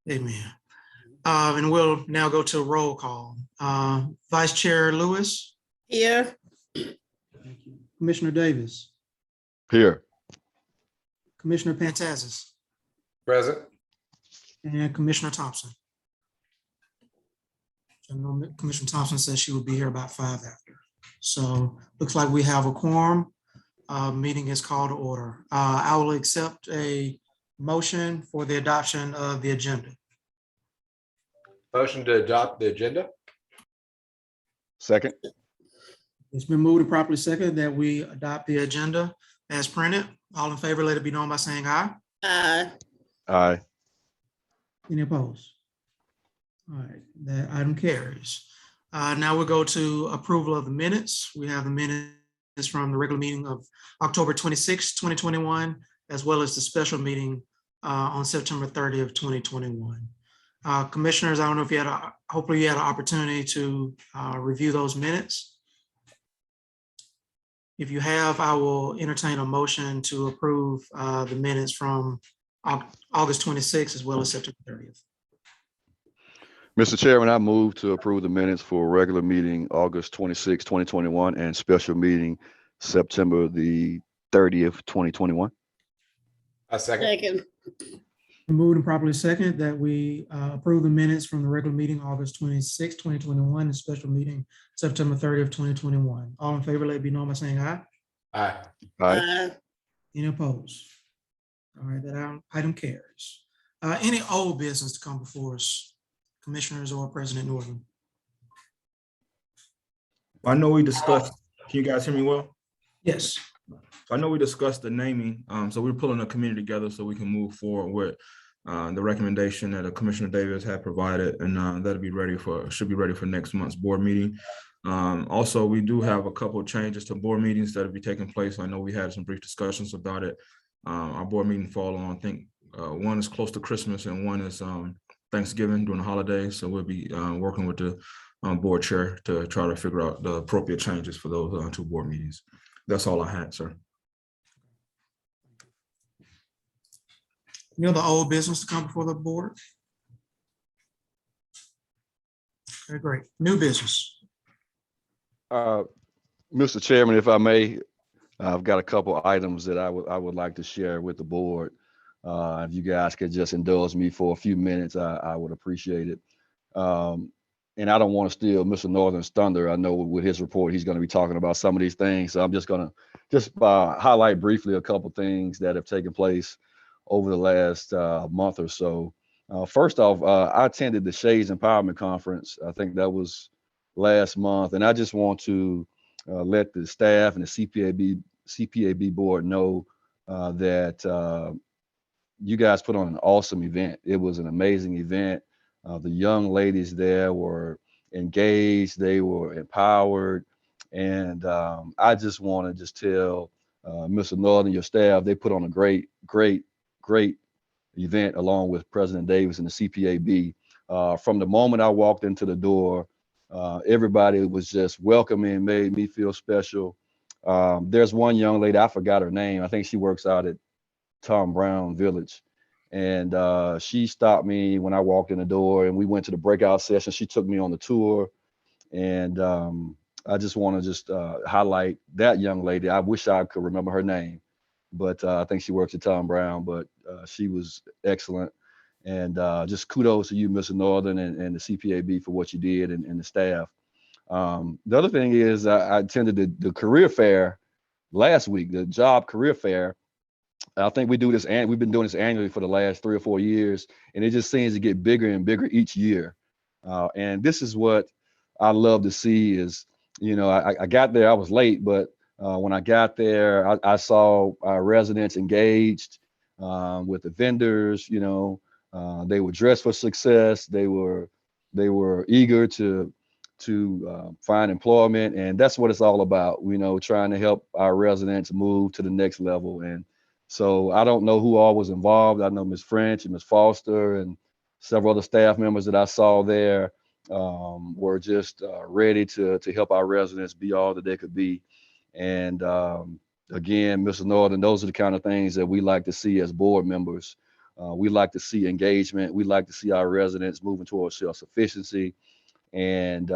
Amen. And we'll now go to roll call. Vice Chair Lewis. Here. Thank you. Commissioner Davis. Here. Commissioner Pantazis. Present. And Commissioner Thompson. Commissioner Thompson says she will be here about 5 after. So looks like we have a quorum. Meeting is called to order. I will accept a motion for the adoption of the agenda. Motion to adopt the agenda. Second. It's been moved and properly seconded that we adopt the agenda as printed. All in favor, let it be known by saying aye. Aye. Aye. Any opposed? All right, that item carries. Now we'll go to approval of the minutes. We have the minutes from the regular meeting of October 26, 2021, as well as the special meeting on September 30th, 2021. Commissioners, I don't know if you had hopefully you had an opportunity to review those minutes. If you have, I will entertain a motion to approve the minutes from August 26th as well as September 30th. Mr. Chairman, I move to approve the minutes for regular meeting August 26, 2021 and special meeting September the 30th, 2021. A second. Second. Moved and properly second that we approve the minutes from the regular meeting August 26, 2021 and special meeting September 30th, 2021. All in favor, let it be known by saying aye. Aye. Aye. Any opposed? All right, that item carries. Any old business to come before us, commissioners or President Northern? I know we discussed, can you guys hear me well? Yes. I know we discussed the naming, so we're pulling a committee together so we can move forward with the recommendation that Commissioner Davis had provided, and that'll be ready should be ready for next month's board meeting. Also, we do have a couple of changes to board meetings that'll be taking place. I know we had some brief discussions about it. Our board meeting fall on, I think one is close to Christmas and one is Thanksgiving during the holidays. So we'll be working with the board chair to try to figure out the appropriate changes for those two board meetings. That's all I had, sir. Any other old business to come before the board? Okay, great. New business. Mr. Chairman, if I may, I've got a couple items that I would like to share with the board. If you guys could just indulge me for a few minutes, I would appreciate it. And I don't want to steal Mr. Northern's thunder. I know with his report, he's going to be talking about some of these things. So I'm just going to highlight briefly a couple things that have taken place over the last month or so. First off, I attended the Shades Empowerment Conference. I think that was last month. And I just want to let the staff and the CPAB board know that you guys put on an awesome event. It was an amazing event. The young ladies there were engaged, they were empowered. And I just want to tell Mr. Northern, your staff, they put on a great event along with President Davis and the CPAB. From the moment I walked into the door, everybody was just welcoming, made me feel special. There's one young lady, I forgot her name. I think she works out at Tom Brown Village. And she stopped me when I walked in the door and we went to the breakout session. She took me on the tour. And I just want to highlight that young lady. I wish I could remember her name, but I think she works at Tom Brown, but she was excellent. And just kudos to you, Mr. Northern, and the CPAB for what you did and the staff. The other thing is I attended the career fair last week, the job career fair. I think we do this, and we've been doing this annually for the last 3 or 4 years, and it just seems to get bigger and bigger each year. And this is what I love to see is, you know, I got there, I was late, but when I got there, I saw our residents engaged with the vendors. You know, they were dressed for success. They were eager to find employment, and that's what it's all about. You know, trying to help our residents move to the next level. And so I don't know who all was involved. I know Ms. French and Ms. Foster and several other staff members that I saw there were just ready to help our residents be all that they could be. And again, Mr. Northern, those are the kind of things that we like to see as board members. We like to see engagement. We like to see our residents moving towards self-sufficiency. And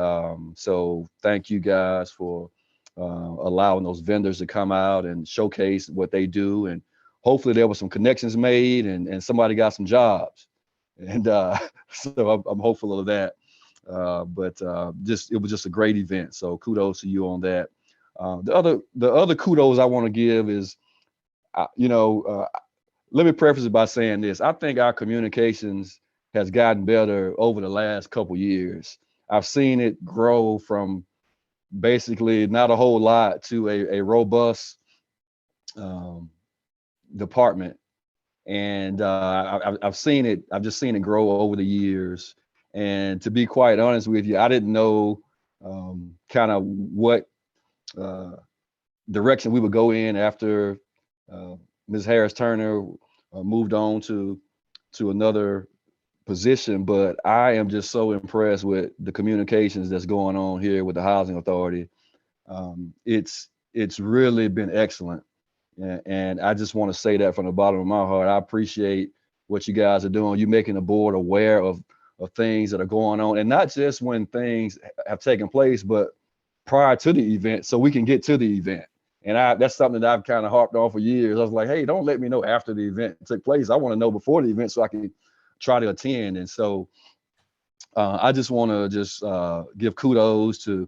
so thank you guys for allowing those vendors to come out and showcase what they do. And hopefully there were some connections made and somebody got some jobs. And so I'm hopeful of that. But it was just a great event. So kudos to you on that. The other kudos I want to give is, let me preface it by saying this. I think our communications has gotten better over the last couple years. I've seen it grow from basically not a whole lot to a robust department. And I've seen it. I've just seen it grow over the years. And to be quite honest with you, I didn't know kind of what direction we would go in after Ms. Harris Turner moved on to another position. But I am just so impressed with the communications that's going on here with the Housing Authority. It's really been excellent. And I just want to say that from the bottom of my heart. I appreciate what you guys are doing. You're making the board aware of things that are going on, and not just when things have taken place, but prior to the event, so we can get to the event. And that's something that I've kind of harped on for years. I was like, hey, don't let me know after the event took place. I want to know before the event so I can try to attend. And so I just want to give kudos to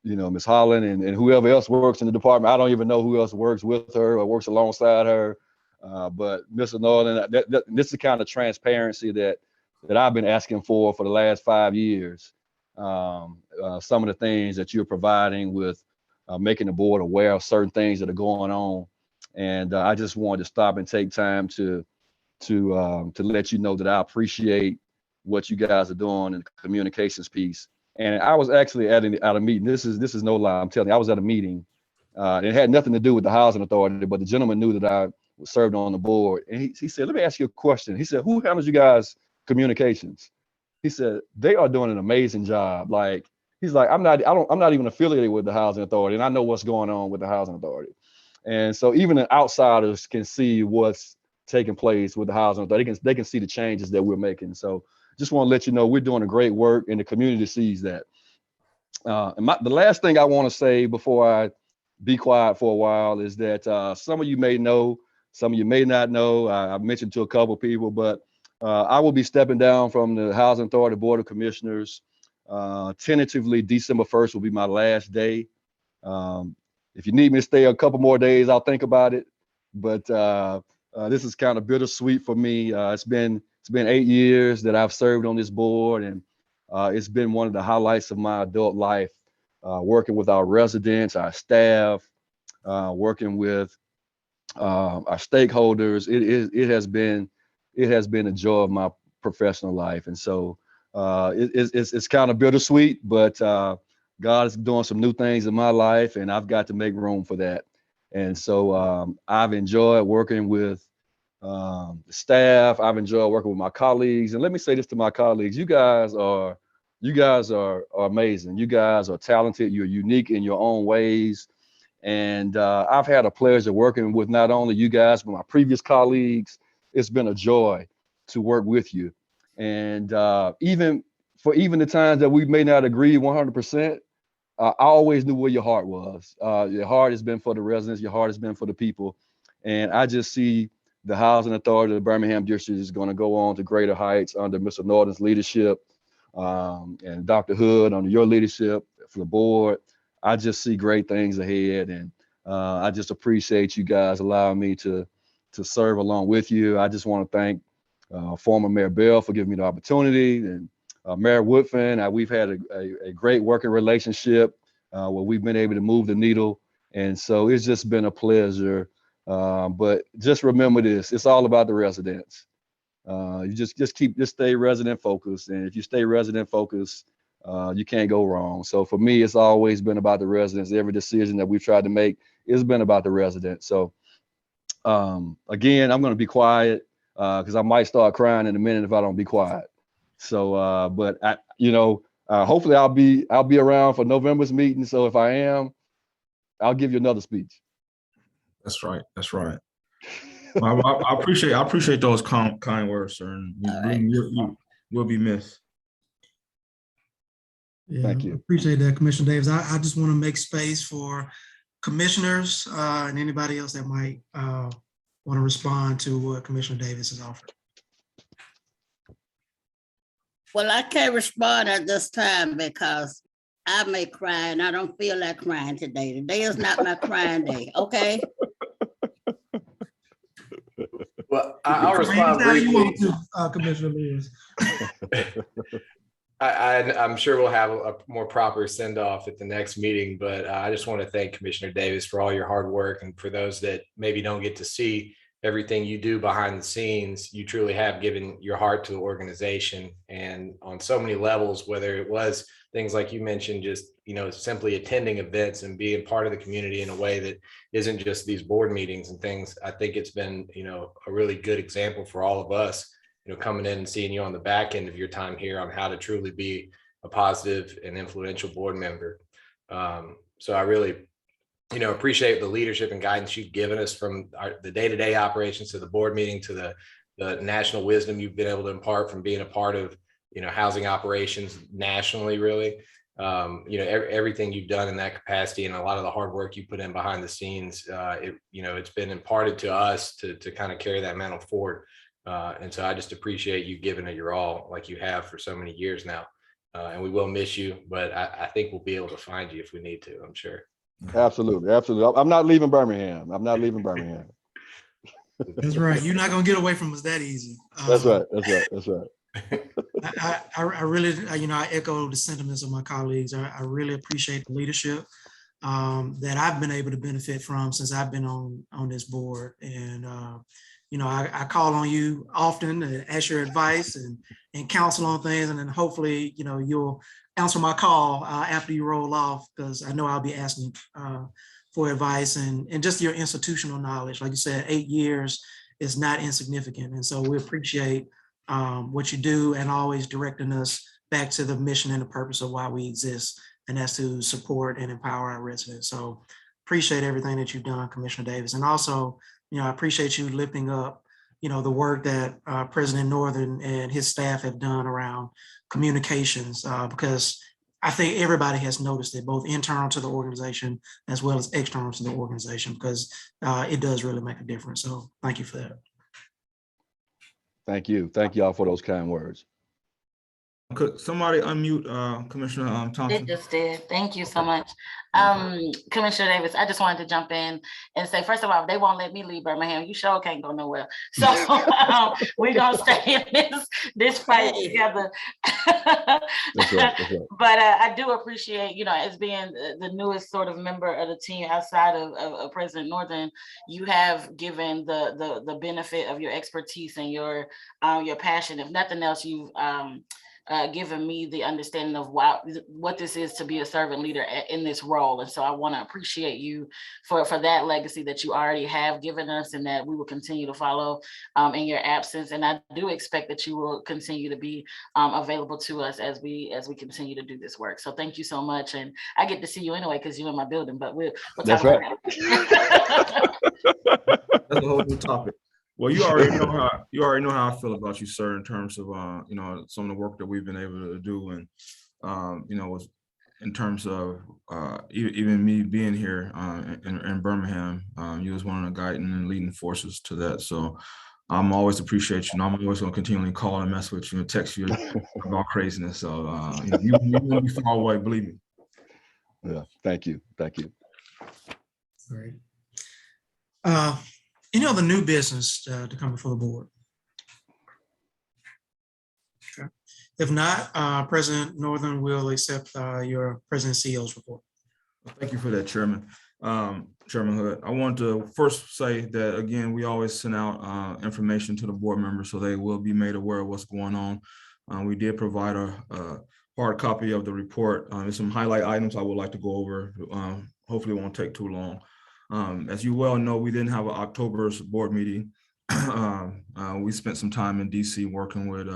Ms. Holland and whoever else works in the department. I don't even know who else works with her or works alongside her. But Mr. Northern, this is the kind of transparency that I've been asking for the last 5 years. Some of the things that you're providing with making the board aware of certain things that are going on. And I just wanted to stop and take time to let you know that I appreciate what you guys are doing in the communications piece. And I was actually at a meeting. This is no lie. I'm telling you, I was at a meeting. It had nothing to do with the Housing Authority, but the gentleman knew that I served on the board. And he said, let me ask you a question. He said, who handles you guys' communications? He said, they are doing an amazing job. Like, he's like, I'm not even affiliated with the Housing Authority, and I know what's going on with the Housing Authority. And so even the outsiders can see what's taking place with the Housing Authority. They can see the changes that we're making. So just want to let you know we're doing a great work, and the community sees that. And the last thing I want to say before I be quiet for a while is that some of you may know, some of you may not know. I've mentioned to a couple people, but I will be stepping down from the Housing Authority Board of Commissioners. Tentatively, December 1st will be my last day. If you need me to stay a couple more days, I'll think about it. But this is kind of bittersweet for me. It's been 8 years that I've served on this board, and it's been one of the highlights of my adult life, working with our residents, our staff, working with our stakeholders. It has been a joy of my professional life. And so it's kind of bittersweet, but God is doing some new things in my life, and I've got to make room for that. And so I've enjoyed working with the staff. I've enjoyed working with my colleagues. And let me say this to my colleagues: you guys are amazing. You guys are talented. You're unique in your own ways. And I've had a pleasure working with not only you guys, but my previous colleagues. It's been a joy to work with you. And even the times that we may not agree 100%, I always knew where your heart was. Your heart has been for the residents. Your heart has been for the people. And I just see the Housing Authority of the Birmingham District is going to go on to greater heights under Mr. Norton's leadership, and Dr. Hood under your leadership for the board. I just see great things ahead, and I just appreciate you guys allowing me to serve along with you. I just want to thank former Mayor Bell for giving me the opportunity, and Mayor Woodfin. We've had a great working relationship where we've been able to move the needle, and so it's just been a pleasure. But just remember this: it's all about the residents. You just stay resident focused, and if you stay resident focused, you can't go wrong. So for me, it's always been about the residents. Every decision that we've tried to make has been about the residents. So again, I'm going to be quiet because I might start crying in a minute if I don't be quiet. So, but hopefully I'll be around for November's meeting. So if I am, I'll give you another speech. That's right. That's right. I appreciate those kind words, sir. And All right. you will be missed. Yeah, Thank you. appreciate that, Commissioner Davis. I just want to make space for commissioners and anybody else that might want to respond to what Commissioner Davis has offered. Well, I can't respond at this time because I may cry and I don't feel like crying today. Today is not my crying day, okay? Well, I'll respond Anytime you briefly. want to, Commissioner Lewis. I'm sure we'll have a more proper send off at the next meeting, but I just want to thank Commissioner Davis for all your hard work. And for those that maybe don't get to see everything you do behind the scenes, you truly have given your heart to the organization, and on so many levels, whether it was things like you mentioned, just, simply attending events and being part of the community in a way that isn't just these board meetings and things. I think it's been, a really good example for all of us, coming in and seeing you on the back end of your time here on how to truly be a positive and influential board member. So I really, appreciate the leadership and guidance you've given us from the day-to-day operations to the board meeting to the national wisdom you've been able to impart from being a part of, housing operations nationally, really. Everything you've done in that capacity and a lot of the hard work you put in behind the scenes, it's been imparted to us to kind of carry that mantle forward. And so I just appreciate you giving it your all like you have for so many years now. And we will miss you, but I think we'll be able to find you if we need to, I'm sure. Absolutely. Absolutely. I'm not leaving Birmingham. That's right. You're not gonna get away from us that easy. That's right. That's right. I really, I echo the sentiments of my colleagues. I really appreciate the leadership that I've been able to benefit from since I've been on this board. And, I call on you often to ask your advice and counsel on things. And then hopefully, you'll answer my call after you roll off, because I know I'll be asking for advice and just your institutional knowledge. Like you said, 8 years is not insignificant. And so we appreciate what you do and always directing us back to the mission and the purpose of why we exist, and that's to support and empower our residents. So appreciate everything that you've done, Commissioner Davis. And also, I appreciate you lifting up, the work that President Northern and his staff have done around communications, because I think everybody has noticed it, both internal to the organization as well as external to the organization, because it does really make a difference. So thank you for that. Thank you. Thank y'all for those kind words. Could somebody unmute Commissioner Thompson? It just did. Thank you so much. Commissioner Davis, I just wanted to jump in and say, first of all, they won't let me leave Birmingham. You sure can't go nowhere. So we're gonna stay in this fight together. That's right. But I do appreciate, as being the newest sort of member of the team outside of President Northern, you have given the benefit of your expertise and your passion. If nothing else, you've given me the understanding of what this is to be a servant leader in this role. And so I want to appreciate you for that legacy that you already have given us, and that we will continue to follow in your absence. And I do expect that you will continue to be available to us as we continue to do this work. So thank you so much. And I get to see you anyway, because you're in my building, but we'll talk about that. That's a whole new topic. Well, you already know how I feel about you, sir, in terms of some of the work that we've been able to do, and in terms of even me being here in Birmingham, you was one of the guiding and leading forces to that. So I'm always appreciate you, and I'm always going to continually call and mess with you and text you about craziness. So you won't be far away, believe me. Yeah, thank you. Great. Any other new business to come before the board? Okay. If not, President Northern will accept your President CEO's report. Thank you for that, Chairman. Chairman Hood, I want to first say that, again, we always send out information to the board members so they will be made aware of what's going on. We did provide a hard copy of the report. There's some highlight items I would like to go over. Hopefully it won't take too long. As you well know, we didn't have an October's board meeting. We spent some time in DC working with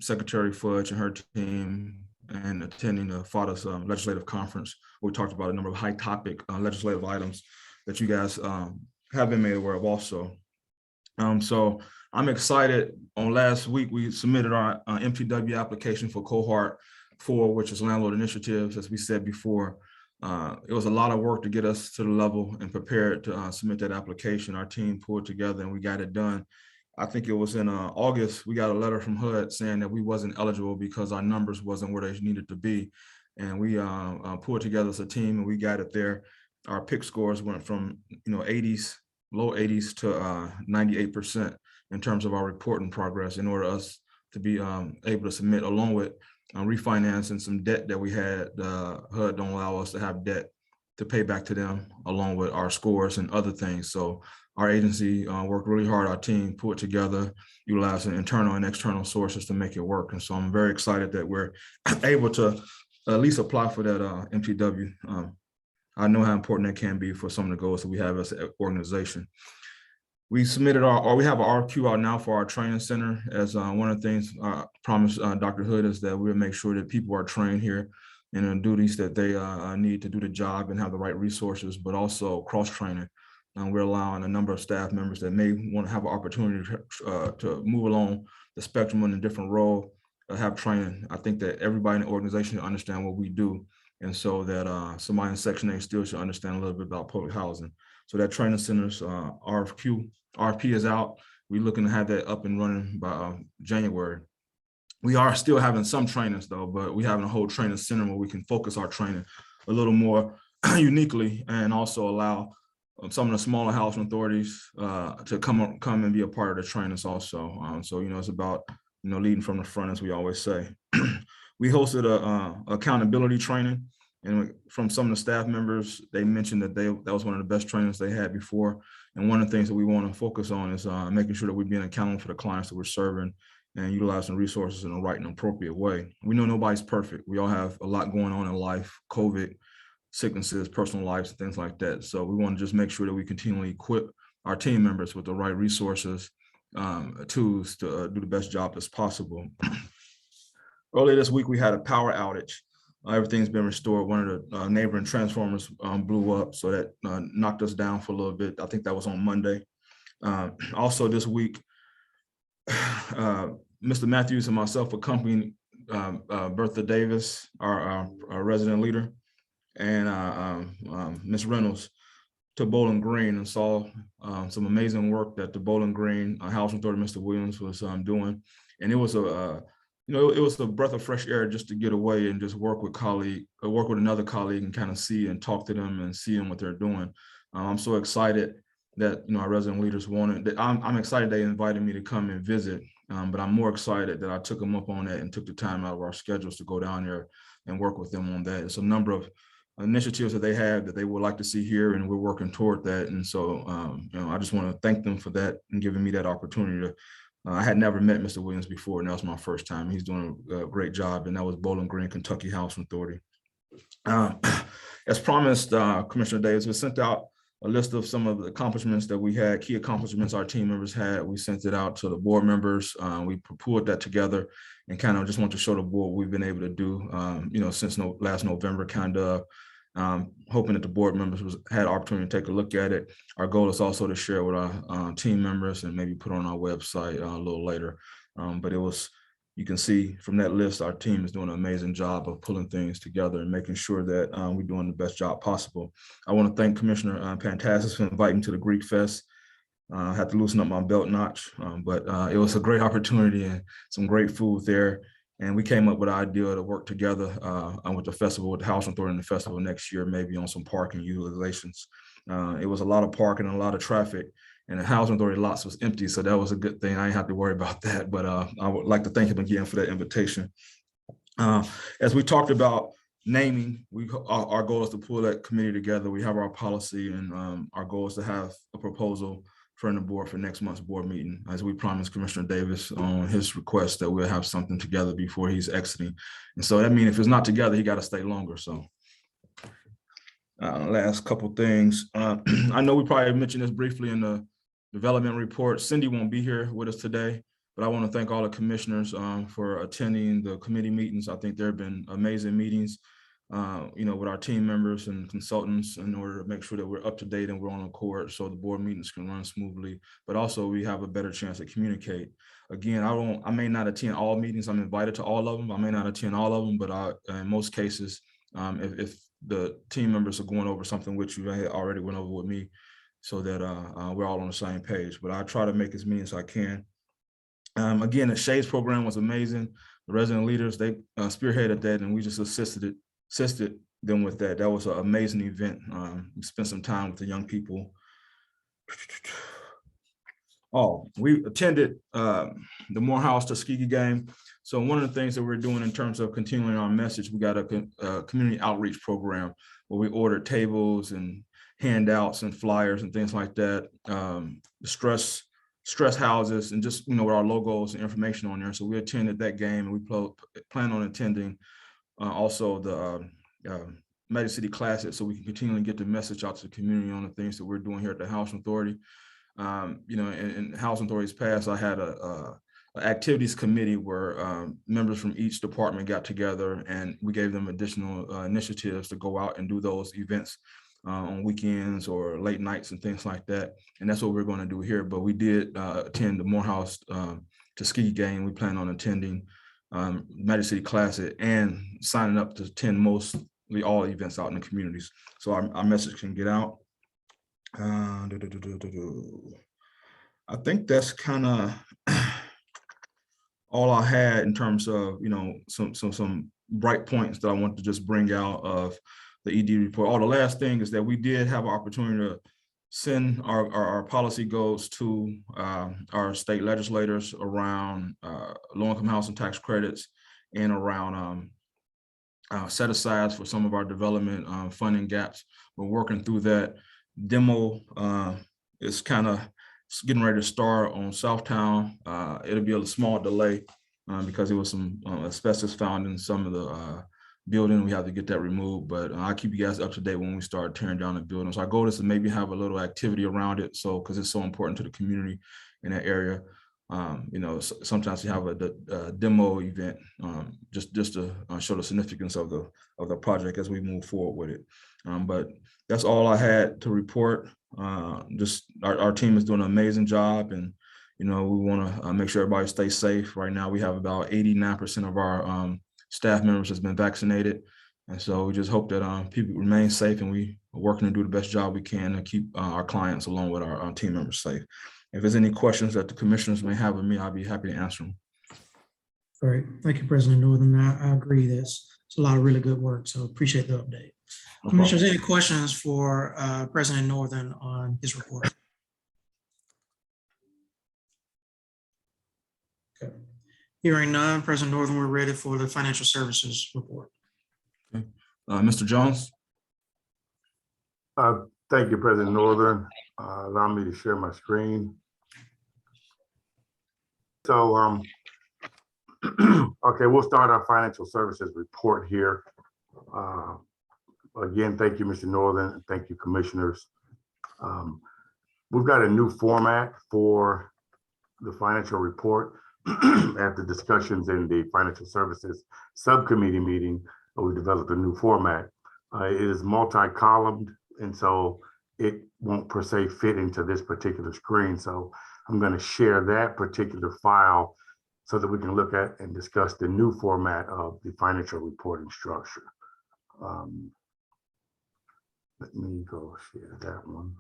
Secretary Fudge and her team and attending the FADA's legislative conference. We talked about a number of high topic legislative items that you guys have been made aware of also. So I'm excited. On last week, we submitted our MPW application for cohort 4, which is landlord initiatives. As we said before, it was a lot of work to get us to the level and prepared to submit that application. Our team pulled together and we got it done. I think it was in August, we got a letter from HUD saying that we wasn't eligible because our numbers wasn't where they needed to be. And we pulled together as a team and we got it there. Our pick scores went from 80s, low 80s to 98% in terms of our reporting progress in order us to be able to submit, along with refinancing some debt that we had. HUD don't allow us to have debt to pay back to them, along with our scores and other things. So our agency worked really hard. Our team put together, utilizing internal and external sources to make it work. And so I'm very excited that we're able to at least apply for that MPW. I know how important that can be for some of the goals that we have as an organization. We submitted we have an RQ out now for our training center. As one of the things I promised Dr. Hood is that we'll make sure that people are trained here in the duties that they need to do the job and have the right resources, but also cross-training. We're allowing a number of staff members that may want to have an opportunity to move along the spectrum in a different role, have training. I think that everybody in the organization should understand what we do, and so that somebody in Section 8 still should understand a little bit about public housing. So that training center's RFP is out. We're looking to have that up and running by January. We are still having some trainings though, but we're having a whole training center where we can focus our training a little more uniquely, and also allow some of the smaller housing authorities to come and be a part of the trainings also. So it's about leading from the front, as we always say. We hosted a accountability training, and from some of the staff members, they mentioned that that was one of the best trainings they had before. And one of the things that we want to focus on is making sure that we're being accountable for the clients that we're serving and utilizing resources in the right and appropriate way. We know nobody's perfect. We all have a lot going on in life, COVID, sicknesses, personal lives, and things like that. So we want to just make sure that we continually equip our team members with the right resources, tools to do the best job as possible. Earlier this week, we had a power outage. Everything's been restored. One of the neighboring transformers blew up, so that knocked us down for a little bit. I think that was on Monday. Also this week, Mr. Matthews and myself accompanied Bertha Davis, our resident leader, and Ms. Reynolds to Bowling Green, and saw some amazing work that the Bowling Green Housing Authority, Mr. Williams, was doing. And it was it was a breath of fresh air just to get away and just work with another colleague and kind of see and talk to them and see what they're doing. I'm so excited that our resident leaders wanted. I'm excited they invited me to come and visit, but I'm more excited that I took them up on that and took the time out of our schedules to go down there and work with them on that. It's a number of initiatives that they have that they would like to see here, and we're working toward that. And so, I just want to thank them for that and giving me that opportunity to. I had never met Mr. Williams before, and that was my first time. He's doing a great job, and that was Bowling Green, Kentucky Housing Authority. As promised, Commissioner Davis, we sent out a list of some of the accomplishments that we had, key accomplishments our team members had. We sent it out to the board members. We pulled that together and kind of just want to show the board what we've been able to do, since last November, kind of. Hoping that the board members had opportunity to take a look at it. Our goal is also to share with our team members and maybe put on our website a little later. But you can see from that list, our team is doing an amazing job of pulling things together and making sure that we're doing the best job possible. I want to thank Commissioner Pantasis for inviting me to the Greek Fest. I had to loosen up my belt notch, but it was a great opportunity and some great food there. And we came up with an idea to work together with the festival, with the Housing Authority and the festival next year, maybe on some parking utilizations. It was a lot of parking and a lot of traffic, and the Housing Authority lots was empty. So that was a good thing. I didn't have to worry about that, but I would like to thank him again for that invitation. As we talked about naming, our goal is to pull that committee together. We have our policy, and our goal is to have a proposal from the board for next month's board meeting, as we promised Commissioner Davis on his request that we'll have something together before he's exiting. And so that means if it's not together, he got to stay longer. So last couple things. I know we probably mentioned this briefly in the development report. Cindy won't be here with us today, but I want to thank all the commissioners for attending the committee meetings. I think there have been amazing meetings. with our team members and consultants in order to make sure that we're up to date and we're on accord so the board meetings can run smoothly, but also we have a better chance to communicate. Again, I may not attend all meetings. I'm invited to all of them. I may not attend all of them, but in most cases, if the team members are going over something with you, they already went over with me, so that we're all on the same page. But I try to make as many as I can. Again, the Shades program was amazing. The resident leaders, they spearheaded that, and we just assisted them with that. That was an amazing event. We spent some time with the young people. Oh, we attended the Morehouse Tuskegee game. So one of the things that we're doing in terms of continuing our message, we got a community outreach program where we ordered tables and handouts and flyers and things like that. Stress houses and just, with our logos and information on there. So we attended that game, and we plan on attending also the Magic City Classic, so we can continually get the message out to the community on the things that we're doing here at the Housing Authority. In Housing Authority's past, I had a activities committee where members from each department got together, and we gave them additional initiatives to go out and do those events on weekends or late nights and things like that. And that's what we're going to do here. But we did attend the Morehouse Tuskegee game. We plan on attending Magic City Classic and signing up to attend mostly all events out in the communities, so our message can get out. I think that's kind of all I had in terms of some bright points that I want to just bring out of the ED report. The last thing is that we did have an opportunity to send our policy goals to our state legislators around low-income housing tax credits and around set-asides for some of our development funding gaps. We're working through that. Demo is kind of getting ready to start on Southtown. It'll be a small delay because there was some asbestos found in some of the building. We have to get that removed, but I'll keep you guys up to date when we start tearing down the building. So our goal is to maybe have a little activity around it, so because it's so important to the community in that area. Sometimes you have a demo event just to show the significance of the project as we move forward with it. But that's all I had to report. Just our team is doing an amazing job, and we want to make sure everybody stays safe. Right now, we have about 89% of our staff members has been vaccinated, and so we just hope that people remain safe, and we are working to do the best job we can to keep our clients along with our team members safe. If there's any questions that the commissioners may have of me, I'll be happy to answer them. Great. Thank you, President Northern. I agree. It's a lot of really good work, so appreciate the update. No Commissioners, any questions for President Northern on his report? Okay. Hearing none, President Northern, we're ready for the financial services report. Okay. Mr. Jones. Thank you, President Northern. Allow me to share my screen. So, okay, we'll start our financial services report here. Again, thank you, Mr. Northern, and thank you, commissioners. We've got a new format for the financial report. After discussions in the financial services subcommittee meeting, we developed a new format. It is multi-columned, and so it won't per se fit into this particular screen. So I'm going to share that particular file so that we can look at and discuss the new format of the financial reporting structure. Let me go share that one.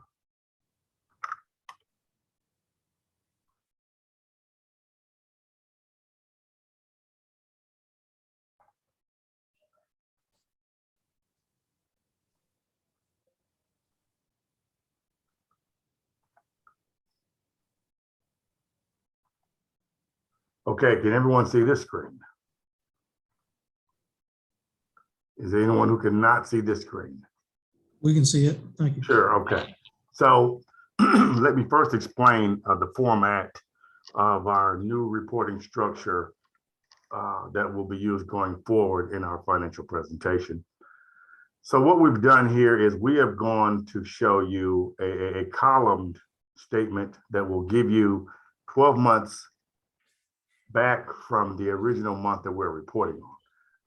Okay, can everyone see this screen? Is there anyone who cannot see this screen? We can see it. Thank you. Sure, okay. So let me first explain the format of our new reporting structure that will be used going forward in our financial presentation. So what we've done here is we have gone to show you a columned statement that will give you 12 months back from the original month that we're reporting on.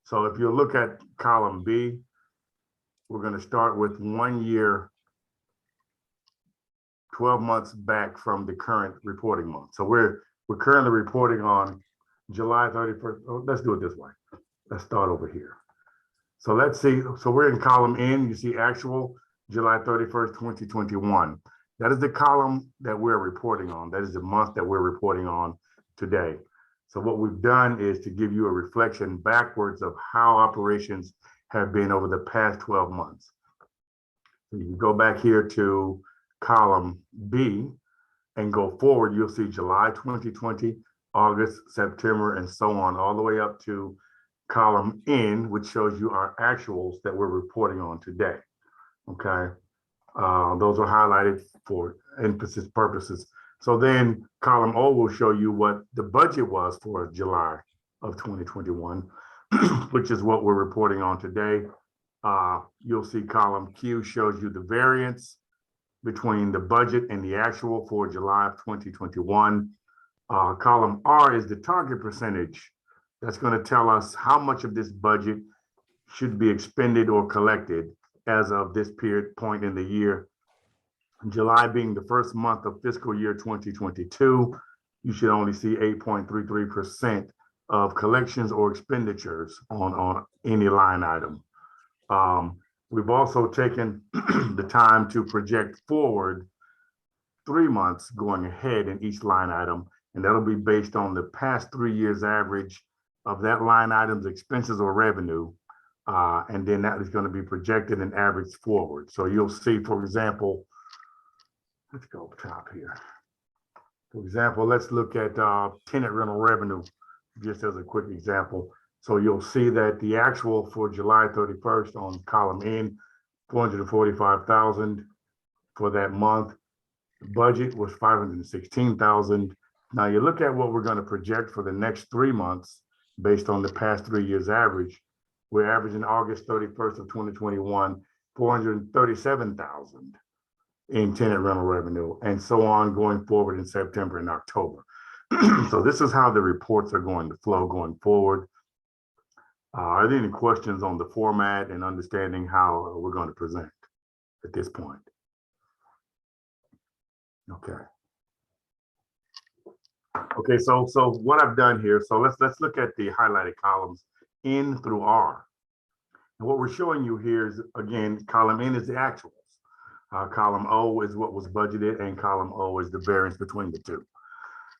So if you look at column B, we're going to start with 1 year, 12 months back from the current reporting month. So we're currently reporting on July 31st. Oh, let's do it this way. Let's start over here. So let's see. So we're in column N. You see actual July 31st, 2021. That is the column that we're reporting on. That is the month that we're reporting on today. So what we've done is to give you a reflection backwards of how operations have been over the past 12 months. So you can go back here to column B and go forward. You'll see July 2020, August, September, and so on, all the way up to column N, which shows you our actuals that we're reporting on today. Okay. Those are highlighted for emphasis purposes. So then column O will show you what the budget was for July of 2021, which is what we're reporting on today. You'll see column Q shows you the variance between the budget and the actual for July of 2021. Column R is the target percentage. That's going to tell us how much of this budget should be expended or collected as of this point in the year. July being the first month of fiscal year 2022, you should only see 8.33% of collections or expenditures on any line item. We've also taken the time to project forward 3 months going ahead in each line item, and that'll be based on the past 3 years average of that line item's expenses or revenue. And then that is going to be projected and averaged forward. So you'll see, for example, let's go up top here. For example, let's look at tenant rental revenue, just as a quick example. So you'll see that the actual for July 31st on column N, 445,000 for that month. The budget was 516,000. Now you look at what we're going to project for the next 3 months based on the past 3 years average. We're averaging August 31st of 2021, 437,000 in tenant rental revenue, and so on going forward in September and October. So this is how the reports are going to flow going forward. Are there any questions on the format and understanding how we're going to present at this point? Okay. Okay, so what I've done here, so let's look at the highlighted columns N through R. And what we're showing you here is, again, column N is the actuals. Column O is what was budgeted, and column O is the variance between the two.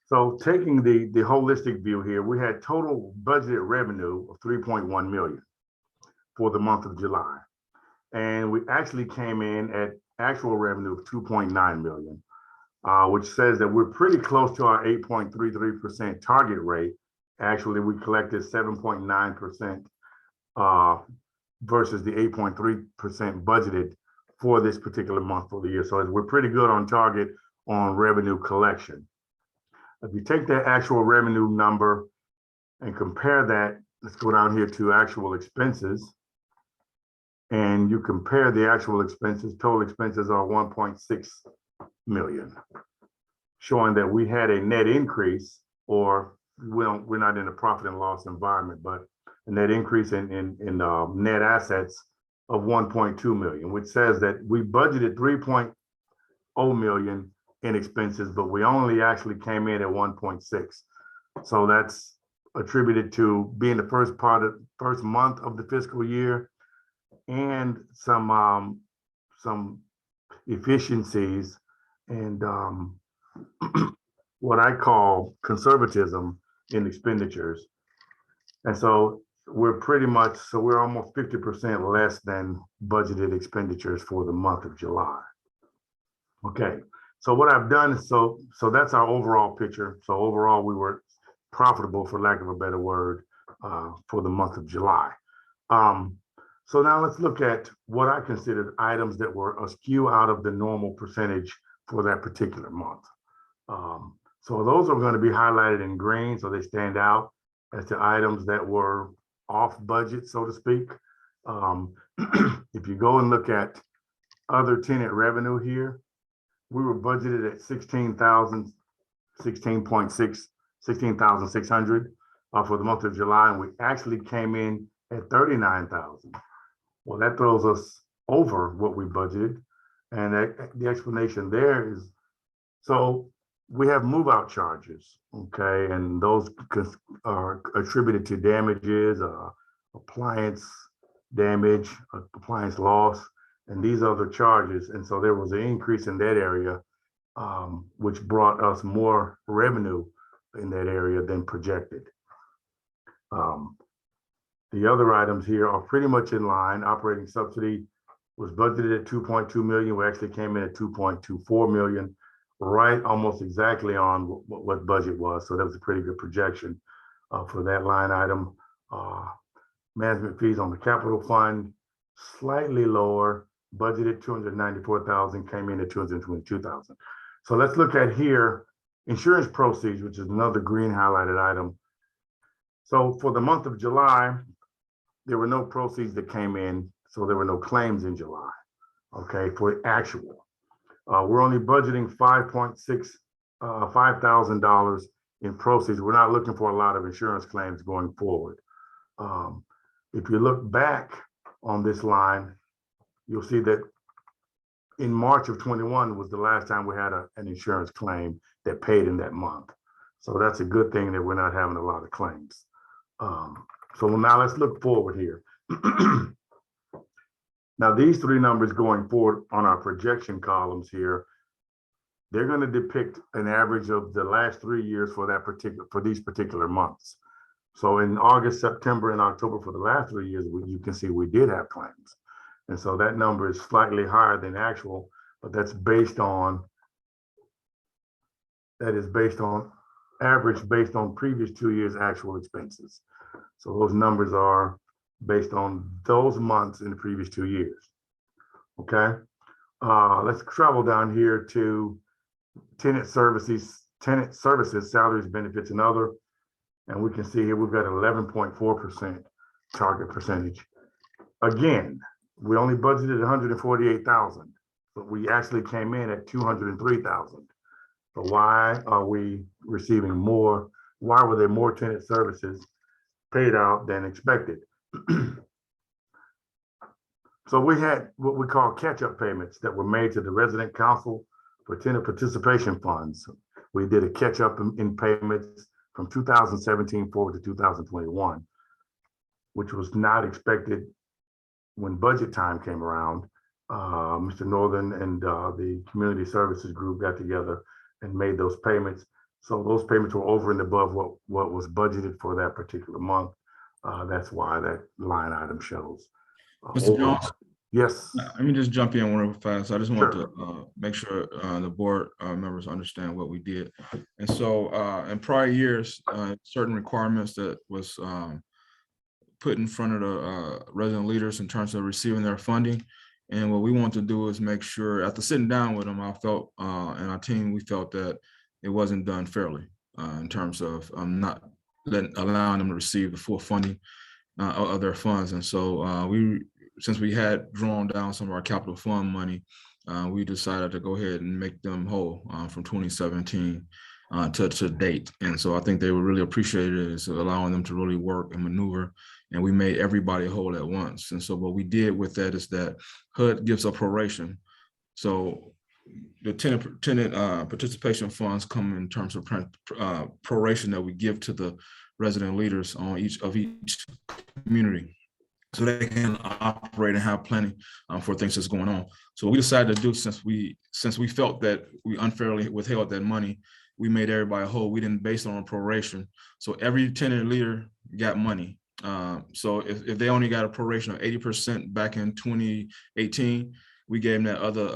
So taking the holistic view here, we had total budgeted revenue of 3.1 million for the month of July. And we actually came in at actual revenue of 2.9 million, which says that we're pretty close to our 8.33% target rate. Actually, we collected 7.9% versus the 8.3% budgeted for this particular month for the year. So we're pretty good on target on revenue collection. If you take that actual revenue number and compare that, let's go down here to actual expenses. And you compare the actual expenses, total expenses are 1.6 million, showing that we had a net increase, or we're not in a profit and loss environment, but a net increase in net assets of 1.2 million, which says that we budgeted 3.0 million in expenses, but we only actually came in at 1.6. So that's attributed to being the first month of the fiscal year, and some efficiencies and what I call conservatism in expenditures. And so we're almost 50% less than budgeted expenditures for the month of July. Okay, so what I've done is, so that's our overall picture. So overall, we were profitable, for lack of a better word, for the month of July. So now let's look at what I considered items that were askew out of the normal percentage for that particular month. So those are going to be highlighted in green, so they stand out as the items that were off budget, so to speak. If you go and look at other tenant revenue here, we were budgeted at 16,600 for the month of July, and we actually came in at 39,000. Well, that throws us over what we budgeted. And the explanation there is, so we have move out charges, okay? And those are attributed to damages, appliance damage, appliance loss, and these other charges. And so there was an increase in that area, which brought us more revenue in that area than projected. The other items here are pretty much in line. Operating subsidy was budgeted at 2.2 million. We actually came in at 2.24 million, right almost exactly on what budget was. So that was a pretty good projection for that line item. Management fees on the capital fund, slightly lower, budgeted 294,000, came in at 222,000. So let's look at here, insurance proceeds, which is another green highlighted item. So for the month of July, there were no proceeds that came in, so there were no claims in July, okay, for actual. We're only budgeting $5,000 in proceeds. We're not looking for a lot of insurance claims going forward. If you look back on this line, you'll see that in March of 21 was the last time we had an insurance claim that paid in that month. So that's a good thing that we're not having a lot of claims. So now let's look forward here. Now these three numbers going forward on our projection columns here, they're going to depict an average of the last 3 years for these particular months. So in August, September, and October for the last 3 years, you can see we did have claims. And so that number is slightly higher than actual, but that is based on average based on previous 2 years' actual expenses. So those numbers are based on those months in the previous 2 years. Okay, let's travel down here to tenant services, salaries, benefits, and other. And we can see here we've got 11.4% target percentage. Again, we only budgeted 148,000, but we actually came in at 203,000. So why are we receiving more? Why were there more tenant services paid out than expected? So we had what we call catch-up payments that were made to the resident council for tenant participation funds. We did a catch-up in payments from 2017 forward to 2021, which was not expected when budget time came around. Mr. Northern and the community services group got together and made those payments. So those payments were over and above what was budgeted for that particular month. That's why that line item shows. Mr. Jones? Yes. Let me just jump in real fast. I just want Sure. to make sure the board members understand what we did. And so in prior years, certain requirements that was put in front of the resident leaders in terms of receiving their funding. And what we want to do is make sure, after sitting down with them, I felt, and our team, we felt that it wasn't done fairly in terms of not allowing them to receive the full funding of their funds. And so since we had drawn down some of our capital fund money, we decided to go ahead and make them whole from 2017 to date. And so I think they would really appreciate it, is allowing them to really work and maneuver. And we made everybody whole at once. And so what we did with that is that HUD gives a proration. So the tenant participation funds come in terms of proration that we give to the resident leaders on each community, so they can operate and have planning for things that's going on. So what we decided to do, since we felt that we unfairly withheld that money, we made everybody whole. We didn't base it on a proration. So every tenant leader got money. So if they only got a proration of 80% back in 2018, we gave them that other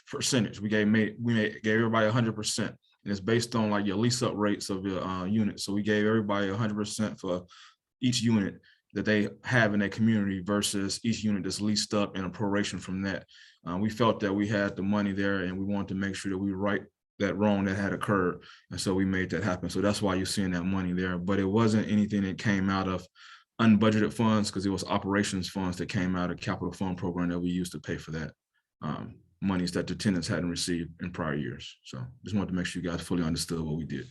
percentage. We gave everybody 100%, and it's based on like your lease up rates of your unit. So we gave everybody 100% for each unit that they have in their community versus each unit that's leased up, and a proration from that. We felt that we had the money there, and we wanted to make sure that we right that wrong that had occurred. And so we made that happen. So that's why you're seeing that money there, but it wasn't anything that came out of unbudgeted funds, because it was operations funds that came out of capital fund program that we used to pay for that monies that the tenants hadn't received in prior years. So just wanted to make sure you guys fully understood what we did.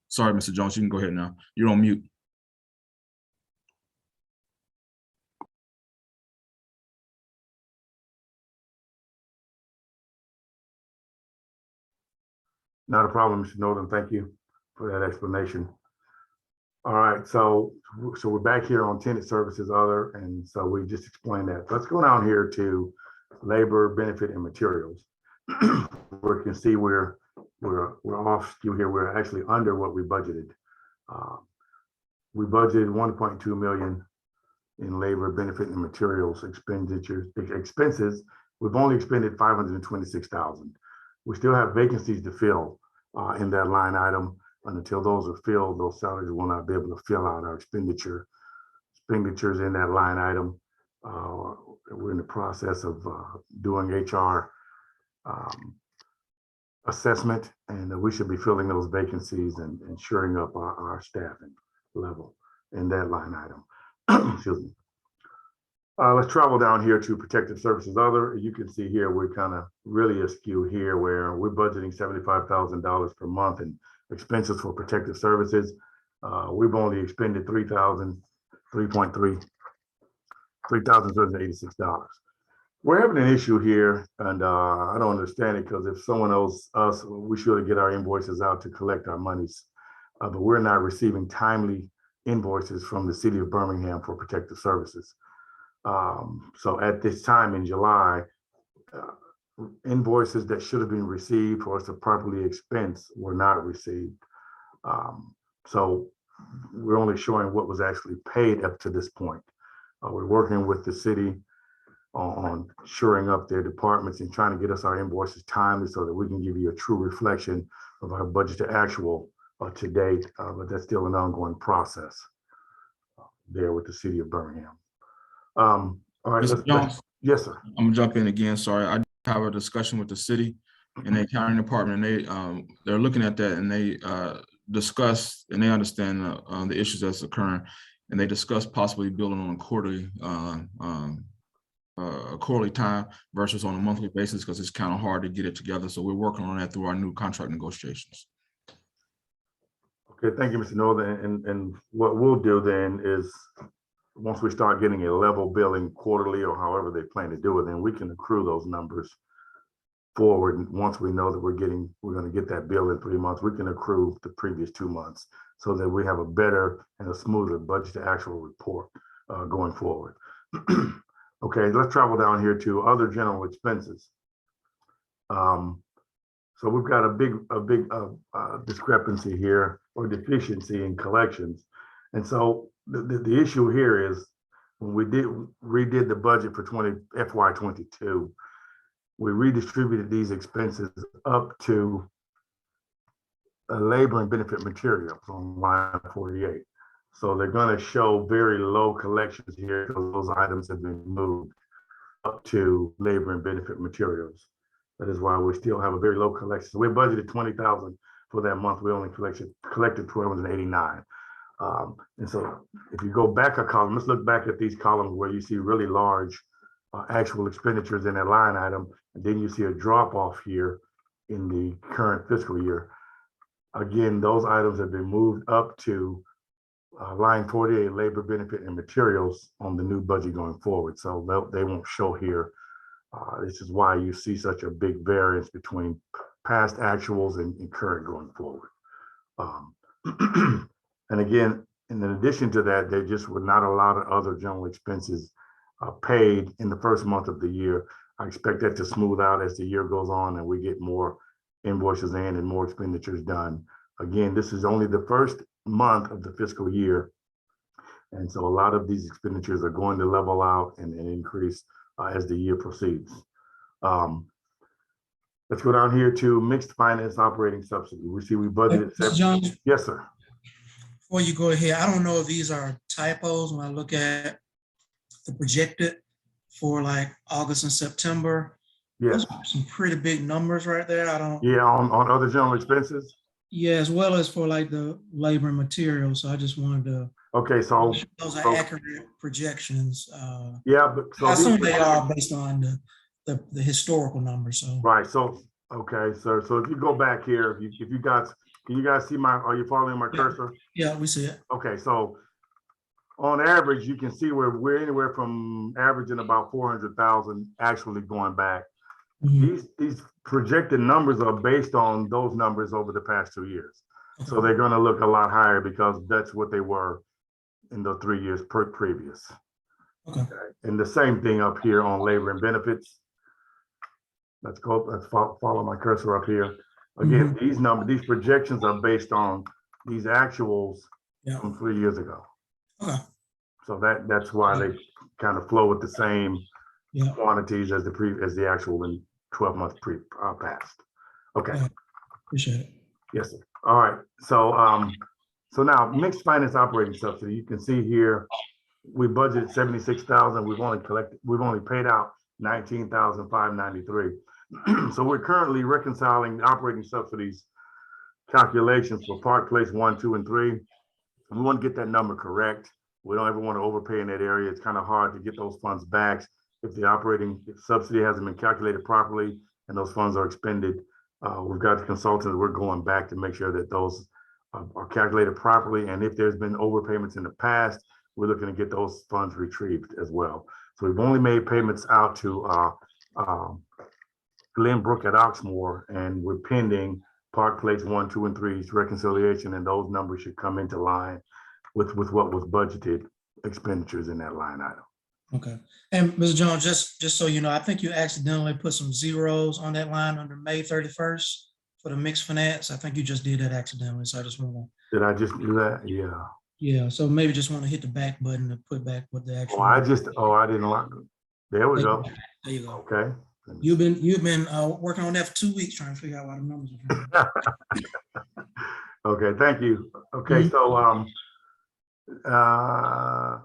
Sorry, Mr. Jones, you can go ahead now. You're on mute. Not a problem, Mr. Northern. Thank you for that explanation. All right, so we're back here on tenant services other, and so we just explained that. Let's go down here to labor, benefit, and materials. Where you can see we're off skew here. We're actually under what we budgeted. We budgeted 1.2 million in labor, benefit, and materials expenses. We've only expended 526,000. We still have vacancies to fill in that line item. And until those are filled, those salaries will not be able to fill out our expenditures in that line item. We're in the process of doing HR assessment, and we should be filling those vacancies and shoring up our staffing level in that line item. Excuse me. Let's travel down here to protective services other. You can see here we're kind of really askew here where we're budgeting $75,000 per month in expenses for protective services. We've only expended $3,386. We're having an issue here, and I don't understand it because if someone owes us, we should get our invoices out to collect our monies. But we're not receiving timely invoices from the city of Birmingham for protective services. So at this time in July, invoices that should have been received for us to properly expense were not received. So we're only showing what was actually paid up to this point. We're working with the city on shoring up their departments and trying to get us our invoices timely so that we can give you a true reflection of our budget to actual to date, but that's still an ongoing process there with the city of Birmingham. All right, Mr. Jones, yes, sir. I'm gonna jump in again. Sorry, I have a discussion with the city and the accounting department. And they're looking at that, and they discuss and they understand the issues that's occurring, and they discuss possibly building on a quarterly time versus on a monthly basis because it's kind of hard to get it together. So we're working on that through our new contract negotiations. Okay, thank you, Mr. Northern. And what we'll do then is once we start getting a level billing quarterly or however they plan to do it, then we can accrue those numbers forward. Once we know that we're going to get that bill in 3 months, we can accrue the previous 2 months so that we have a better and a smoother budget to actual report going forward. Okay, let's travel down here to other general expenses. So we've got a big discrepancy here or deficiency in collections. And so the issue here is when we redid the budget for FY22, we redistributed these expenses up to labor and benefit materials on line 48. So they're going to show very low collections here because those items have been moved up to labor and benefit materials. That is why we still have a very low collection. So we budgeted 20,000 for that month. We only collected 1,289. And so if you go back a column, let's look back at these columns where you see really large actual expenditures in that line item. And then you see a drop off here in the current fiscal year. Again, those items have been moved up to line 48, labor, benefit, and materials on the new budget going forward. So they won't show here. This is why you see such a big variance between past actuals and current going forward. And again, in addition to that, there just were not a lot of other general expenses paid in the first month of the year. I expect that to smooth out as the year goes on and we get more invoices in and more expenditures done. Again, this is only the first month of the fiscal year. And so a lot of these expenditures are going to level out and increase as the year proceeds. Let's go down here to mixed finance operating subsidy. We budgeted. Mr. Jones, yes, sir. before you go ahead, I don't know if these are typos when I look at the projected for like August and September. Yes. Those are some pretty big numbers right there. I don't. Yeah, on other general expenses. Yeah, as well as for like the labor and materials. So I just wanted to. Okay, so those are accurate projections. Yeah, but so I assume they are based on the historical numbers. So right. So okay, so if you go back here, if you guys can you guys see are you following my cursor? Yeah, we see it. Okay, so on average, you can see where we're anywhere from averaging about 400,000 actually going back. Mm-hmm. projected numbers are based on those numbers over the past 2 years. So they're going to look a lot higher because that's what they were in the 3 years previous. Okay. And the same thing up here on labor and benefits. Let's follow my cursor up here. Again, these projections are based on these actuals from 3 years ago. Okay. So that's why they kind of flow with the same quantities as the actual in 12 months past. Okay. Appreciate it. Yes, sir. All right. So now mixed finance operating subsidy. You can see here we budgeted 76,000. We've only paid out 19,593. So we're currently reconciling the operating subsidies calculations for Park Place 1, 2, and 3. We want to get that number correct. We don't ever want to overpay in that area. It's kind of hard to get those funds back if the operating subsidy hasn't been calculated properly and those funds are expended. We've got the consultants. We're going back to make sure that those are calculated properly. And if there's been overpayments in the past, we're looking to get those funds retrieved as well. So we've only made payments out to Glenbrook at Oxmoor, and we're pending Park Place 1, 2, and 3's reconciliation, and those numbers should come into line with what was budgeted expenditures in that line item. Okay. And Ms. Jones, just so you know, I think you accidentally put some zeros on that line under May 31st for the mixed finance. I think you just did that accidentally. So I just want to. Did I just do that? Yeah. Yeah. So maybe just want to hit the back button to put back what the actual. I didn't like it. There we go. There you go. Okay. You've been working on that for 2 weeks trying to figure out why the numbers are. Okay. Thank you. Okay. So, all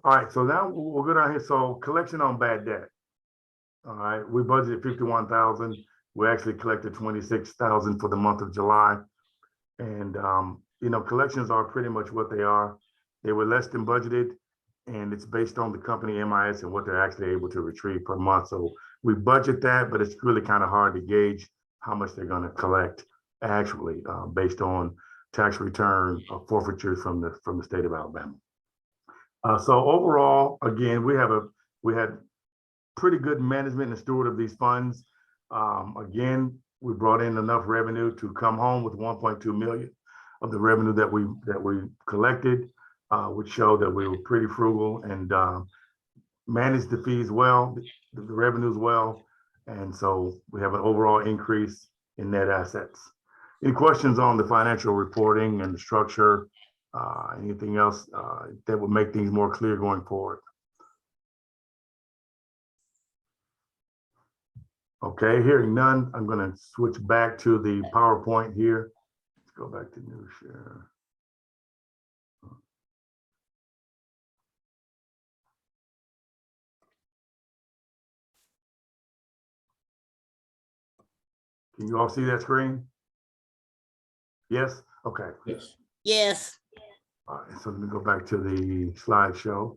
right. So now we'll go down here. So collection on bad debt. All right. We budgeted 51,000. We actually collected 26,000 for the month of July. And, collections are pretty much what they are. They were less than budgeted, and it's based on the company MIS and what they're actually able to retrieve per month. So we budget that, but it's really kind of hard to gauge how much they're going to collect actually based on tax return forfeitures from the state of Alabama. So overall, again, we had pretty good management and steward of these funds. Again, we brought in enough revenue to come home with 1.2 million of the revenue that we collected, which showed that we were pretty frugal and managed the fees well, the revenues well, and so we have an overall increase in net assets. Any questions on the financial reporting and the structure? Anything else that would make things more clear going forward? Okay, hearing none, I'm going to switch back to the PowerPoint here. Let's go back to new share. Can you all see that screen? Yes? Okay. Yes. Yes. All right, so let me go back to the slideshow.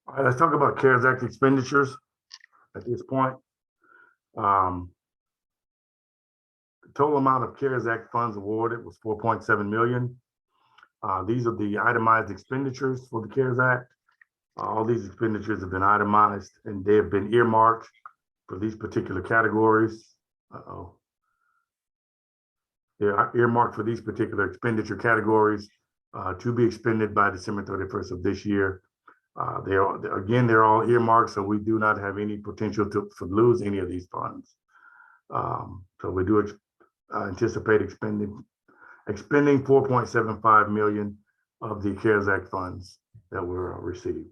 All right, let's talk about CARES Act expenditures at this point. The total amount of CARES Act funds awarded was 4.7 million. These are the itemized expenditures for the CARES Act. All these expenditures have been itemized and they have been earmarked for these particular categories. They are earmarked for these particular expenditure categories to be expended by December 31st of this year. They're all earmarked, so we do not have any potential to lose any of these funds. So we do anticipate expending 4.75 million of the CARES Act funds that were received.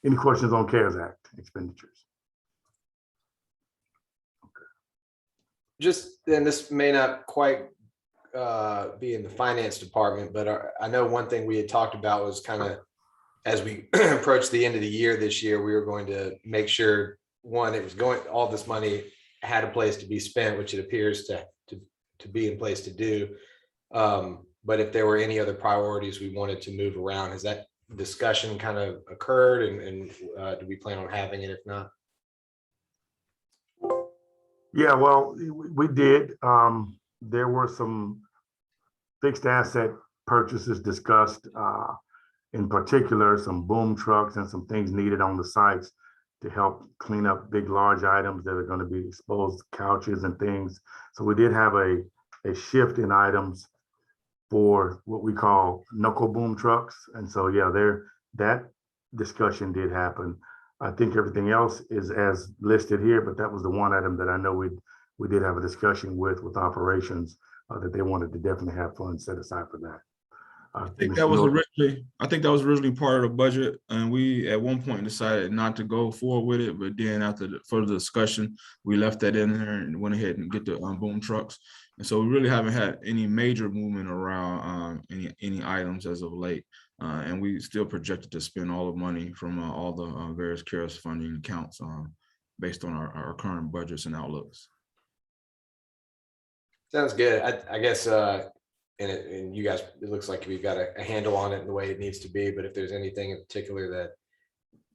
Any questions on CARES Act expenditures? Just, and this may not quite be in the finance department, but I know one thing we had talked about was kind of, as we approach the end of the year this year, we were going to make sure, one, all this money had a place to be spent, which it appears to be in place to do. But if there were any other priorities we wanted to move around, has that discussion kind of occurred, and do we plan on having it if not? Yeah, well, we did. There were some fixed asset purchases discussed, in particular, some boom trucks and some things needed on the sites to help clean up big, large items that are going to be exposed, couches and things. So we did have a shift in items for what we call knuckle boom trucks. And so, yeah, that discussion did happen. I think everything else is as listed here, but that was the one item that I know we did have a discussion with operations, that they wanted to definitely have funds set aside for that. I think that was originally part of the budget, and we at one point decided not to go forward with it. But then after the further discussion, we left that in there and went ahead and get the boom trucks. And so we really haven't had any major movement around any items as of late, and we still projected to spend all the money from all the various CARES funding accounts based on our current budgets and outlooks. Sounds good. I guess, and you guys, it looks like we've got a handle on it in the way it needs to be, but if there's anything in particular that,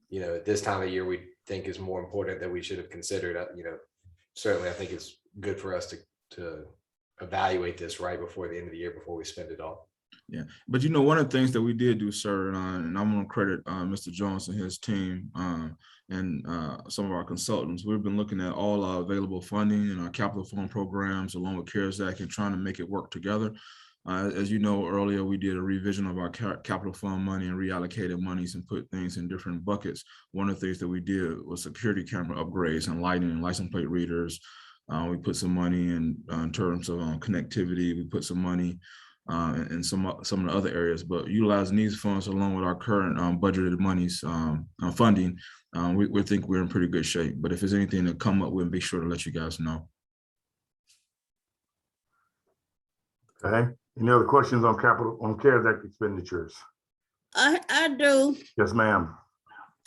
you know, at this time of year, we think is more important that we should have considered, you know, certainly I think it's good for us to evaluate this right before the end of the year, before we spend it all. Yeah, but you know, one of the things that we did do, sir, and I'm going to credit Mr. Jones and his team and some of our consultants. We've been looking at all our available funding and our capital fund programs along with CARES Act and trying to make it work together. As you know, earlier we did a revision of our capital fund money and reallocated monies and put things in different buckets. One of the things that we did was security camera upgrades and lighting and license plate readers. We put some money in terms of connectivity. We put some money in some of the other areas, but utilizing these funds along with our current budgeted monies funding, we think we're in pretty good shape. But if there's anything to come up with, be sure to let you guys know. Okay. Any other questions on CARES Act expenditures? I do. Yes, ma'am.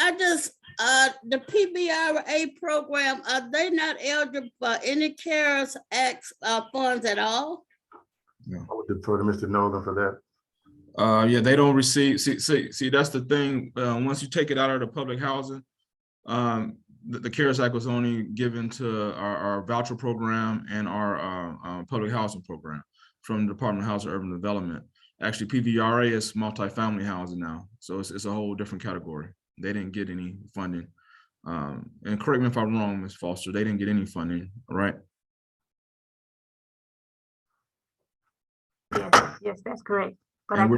I just, the PBRA program, are they not eligible for any CARES Act funds at all? I would defer to Mr. Northern for that. Yeah, they don't receive, see, that's the thing. Once you take it out of the public housing, the CARES Act was only given to our voucher program and our public housing program from the Department of Housing and Urban Development. Actually, PVRA is multifamily housing now. So it's a whole different category. They didn't get any funding. And correct me if I'm wrong, Ms. Foster, they didn't get any funding, right? Yes, that's correct. But And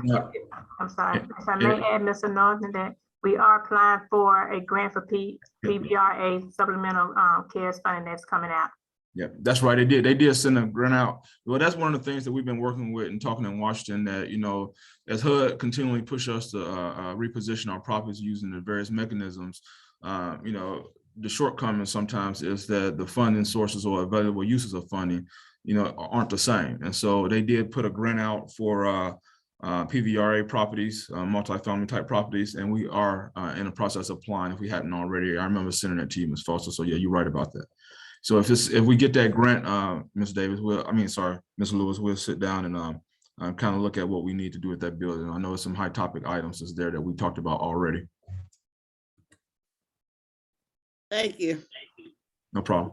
I'm sorry, if I may add, Mr. Norton, that we are applying for a grant for PBRA supplemental CARES funding that's coming out. Yeah, that's right. They did send a grant out. Well, that's one of the things that we've been working with and talking in Washington, that, you know, as HUD continually push us to reposition our properties using the various mechanisms, you know, the shortcoming sometimes is that the funding sources or available uses of funding, you know, aren't the same. And so they did put a grant out for PVRA properties, multifamily type properties, and we are in the process of applying if we hadn't already. I remember sending that to you, Ms. Foster. So yeah, you're right about that. So if we get that grant, Ms. Davis, Ms. Lewis, we'll sit down and kind of look at what we need to do with that building. I know there's some high topic items that's there that we talked about already. Thank you. No problem.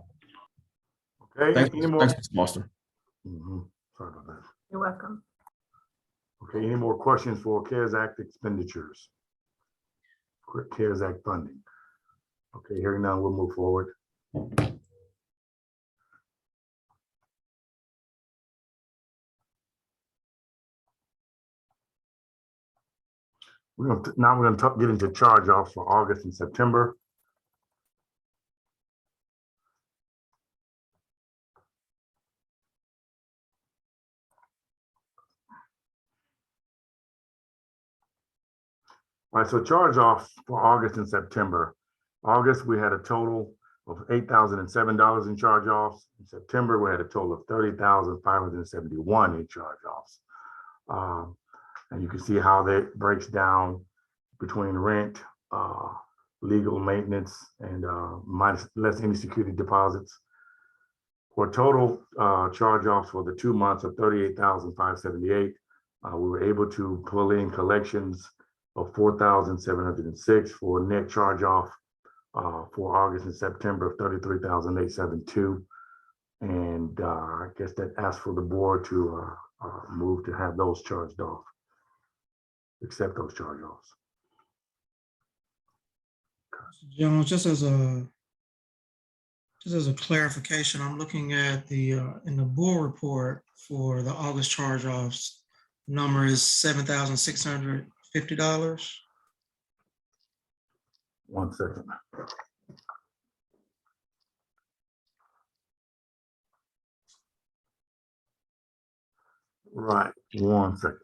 Okay. Thanks, Any more? Ms. Foster. Sorry about that. You're welcome. Okay. Any more questions for CARES Act expenditures? CARES Act funding. Okay. Hearing none, we'll move forward. Now we're going to get into charge offs for August and September. All right, so charge offs for August and September. August, we had a total of $8,007 in charge offs. In September, we had a total of $30,571 in charge offs. And you can see how that breaks down between rent, legal maintenance, and minus less any security deposits. For total charge offs for the 2 months of $38,578, We were able to pull in collections of 4,706 for a net charge off for August and September of 33,872. And I guess that asks for the board to move to have those charged off, accept those charge offs. Jones, just as a clarification, I'm looking at the in the board report for the August charge offs. Number is $7,650. 1 second. Right, 1 second.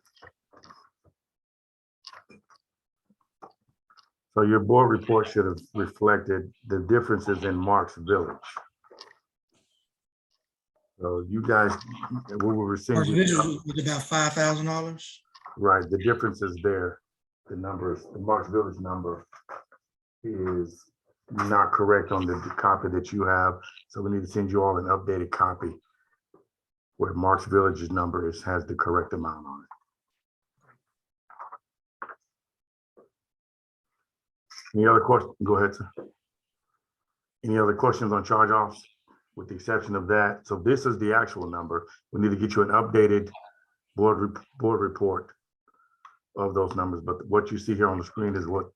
So your board report should have reflected the differences in Marks Village. So you guys, we were March seeing, Vigil was about $5,000. right, the difference is there. The numbers, the Marks Village number is not correct on the copy that you have. So we need to send you all an updated copy where Marks Village's number has the correct amount on it. Any other questions? Go ahead, sir. Any other questions on charge offs? With the exception of that, so this is the actual number. We need to get you an updated board report of those numbers. But what you see here on the screen is what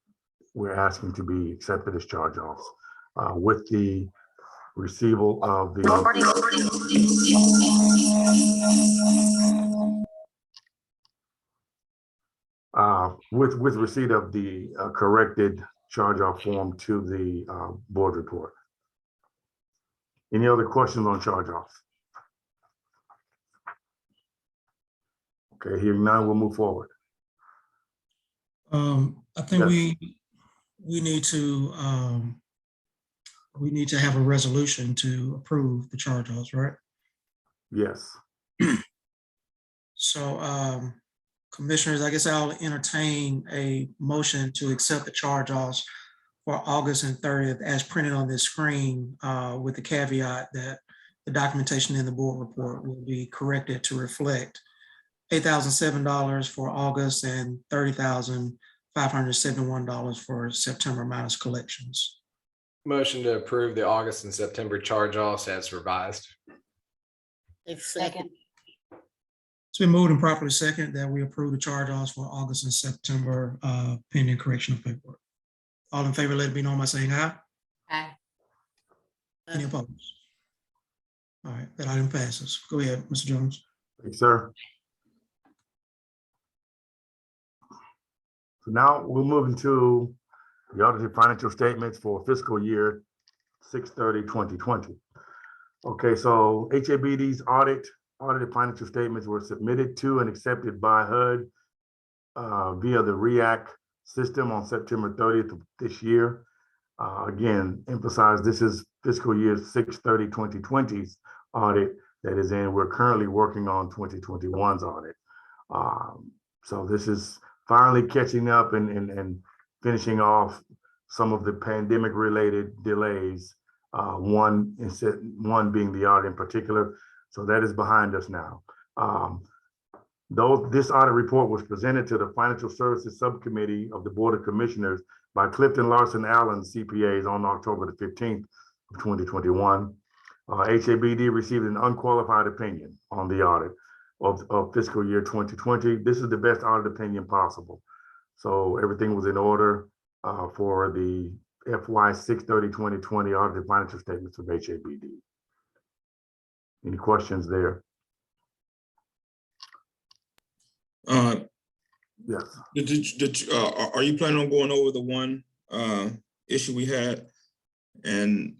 we're asking to be accepted as charge offs with the receival of the with receipt of the corrected charge off form to the board report. Any other questions on charge offs? Okay, hearing none, we'll move forward. I think Yes. we need to have a resolution to approve the charge offs, right? Yes. So commissioners, I guess I'll entertain a motion to accept the charge offs for August and 30th as printed on this screen with the caveat that the documentation in the board report will be corrected to reflect $8,007 for August and $30,571 for September minus collections. Motion to approve the August and September charge offs as revised. Second. It's been moved and properly second that we approve the charge offs for August and September pending correction of paperwork. All in favor, let it be known by saying aye. Aye. Any opposed? All right, that item passes. Go ahead, Mr. Jones. Thank you, sir. So now we'll move into the audited financial statements for fiscal year 6/30/2020. Okay, so HABD's audited financial statements were submitted to and accepted by HUD via the REACT system on September 30th of this year. Again, emphasize this is fiscal year 6/30/2020's audit that is in. We're currently working on 2021's audit. So this is finally catching up and finishing off some of the pandemic related delays. One being the audit in particular. So that is behind us now. Though this audit report was presented to the Financial Services Subcommittee of the Board of Commissioners by Clifton Larson Allen CPAs on October the 15th of 2021, HABD received an unqualified opinion on the audit of fiscal year 2020. This is the best audit opinion possible. So everything was in order for the FY 6/30/2020 audited financial statements of HABD. Any questions there? Yes. Are you planning on going over the one issue we had and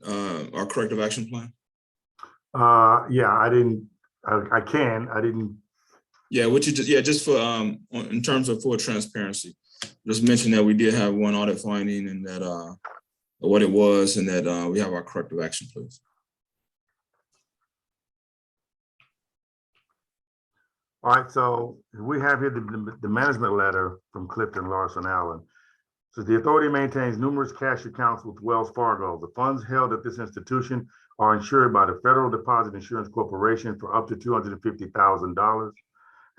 our corrective action plan? Yeah, I didn't. I didn't. Yeah, just for in terms of full transparency, just mention that we did have one audit finding and that what it was, and that we have our corrective action, please. All right, so we have here the management letter from Clifton Larson Allen. So the authority maintains numerous cash accounts with Wells Fargo. The funds held at this institution are insured by the Federal Deposit Insurance Corporation for up to $250,000.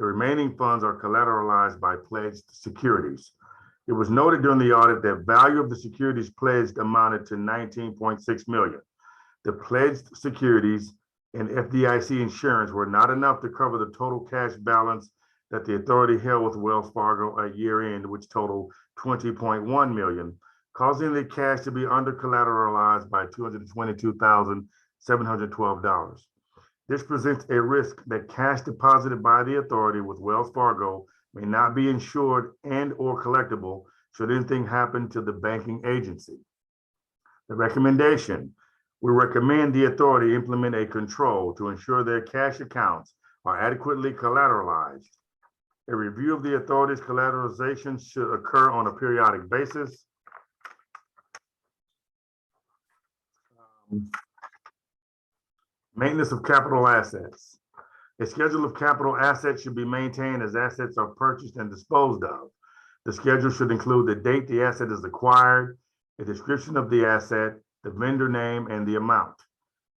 The remaining funds are collateralized by pledged securities. It was noted during the audit that value of the securities pledged amounted to $19.6 million. The pledged securities and FDIC insurance were not enough to cover the total cash balance that the authority held with Wells Fargo at year end, which totaled $20.1 million, causing the cash to be under collateralized by $222,712. This presents a risk that cash deposited by the authority with Wells Fargo may not be insured and or collectible should anything happen to the banking agency. The recommendation: we recommend the authority implement a control to ensure their cash accounts are adequately collateralized. A review of the authority's collateralization should occur on a periodic basis. Maintenance of capital assets. A schedule of capital assets should be maintained as assets are purchased and disposed of. The schedule should include the date the asset is acquired, a description of the asset, the vendor name, and the amount.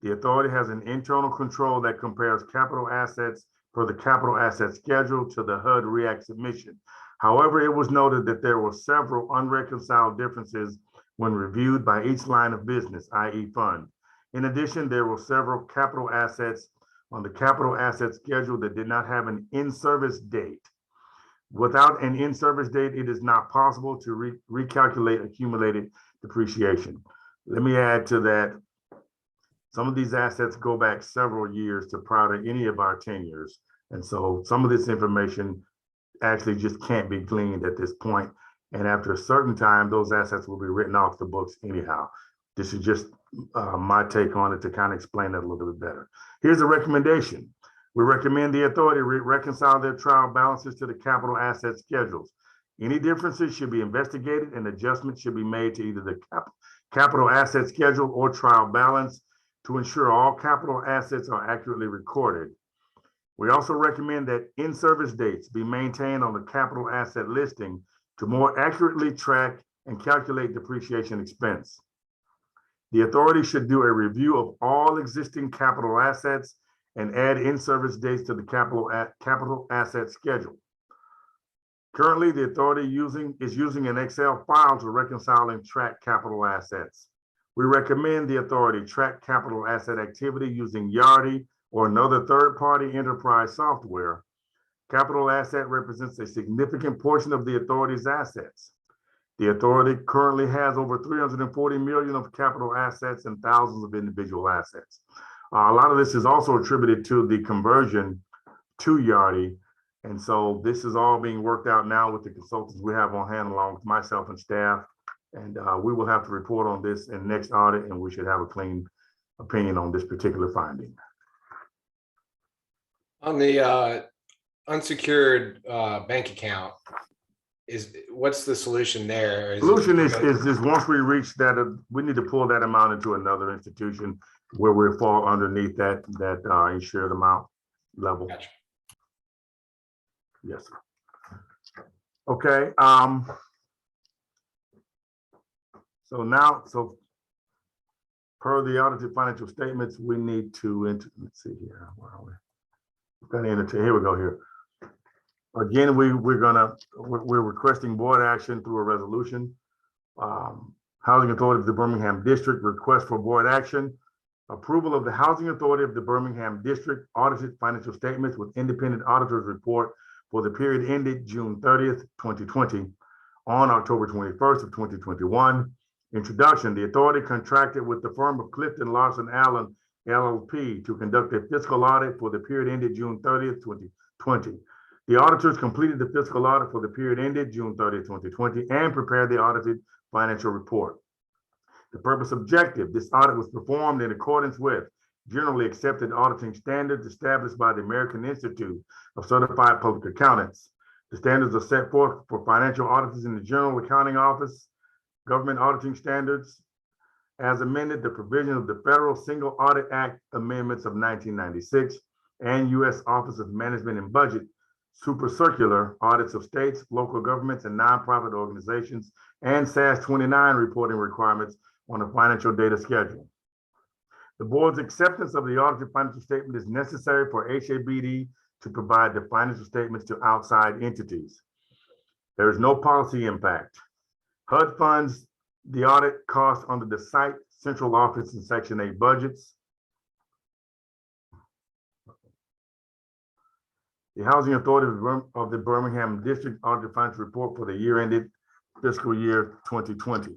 The authority has an internal control that compares capital assets per the capital asset schedule to the HUD REACT submission. However, it was noted that there were several unreconciled differences when reviewed by each line of business, i.e. fund. In addition, there were several capital assets on the capital asset schedule that did not have an in-service date. Without an in-service date, it is not possible to recalculate accumulated depreciation. Let me add to that, some of these assets go back several years to prior to any of our tenures. And so some of this information actually just can't be gleaned at this point. And after a certain time, those assets will be written off the books anyhow. This is just my take on it to kind of explain that a little bit better. Here's a recommendation. We recommend the authority reconcile their trial balances to the capital asset schedules. Any differences should be investigated and adjustments should be made to either the capital asset schedule or trial balance to ensure all capital assets are accurately recorded. We also recommend that in-service dates be maintained on the capital asset listing to more accurately track and calculate depreciation expense. The authority should do a review of all existing capital assets and add in-service dates to the capital asset schedule. Currently, the authority is using an Excel file to reconcile and track capital assets. We recommend the authority track capital asset activity using Yardi or another third-party enterprise software. Capital asset represents a significant portion of the authority's assets. The authority currently has over 340 million of capital assets and thousands of individual assets. A lot of this is also attributed to the conversion to Yardi. And so this is all being worked out now with the consultants we have on hand along with myself and staff. And we will have to report on this in the next audit, and we should have a clean opinion on this particular finding. On the unsecured bank account, what's the solution there? Solution is once we reach that, we need to pull that amount into another institution where we fall underneath that insured amount level. Gotcha. Yes. Okay. So per the audited financial statements, we need to let's see here. Where are we? We've got to enter. Here we go. Here again, we're requesting board action through a resolution. Housing Authority of the Birmingham District request for board action. Approval of the Housing Authority of the Birmingham District audited financial statements with independent auditors report for the period ended June 30th, 2020 on October 21st of 2021. Introduction: the authority contracted with the firm of Clifton Larson Allen LLP to conduct a fiscal audit for the period ended June 30th, 2020. The auditors completed the fiscal audit for the period ended June 30th, 2020 and prepared the audited financial report. The purpose objective: this audit was performed in accordance with generally accepted auditing standards established by the American Institute of Certified Public Accountants. The standards are set forth for financial auditors in the General Accounting Office, Government Auditing Standards, as amended, the provision of the Federal Single Audit Act amendments of 1996, and U.S. Office of Management and Budget Super Circular audits of states, local governments, and nonprofit organizations, and SAS 29 reporting requirements on a financial data schedule. The board's acceptance of the audited financial statement is necessary for HABD to provide the financial statements to outside entities. There is no policy impact. HUD funds the audit costs under the site central office in Section 8 budgets. The Housing Authority of the Birmingham District Audited Financial Report for the year ended fiscal year 2020.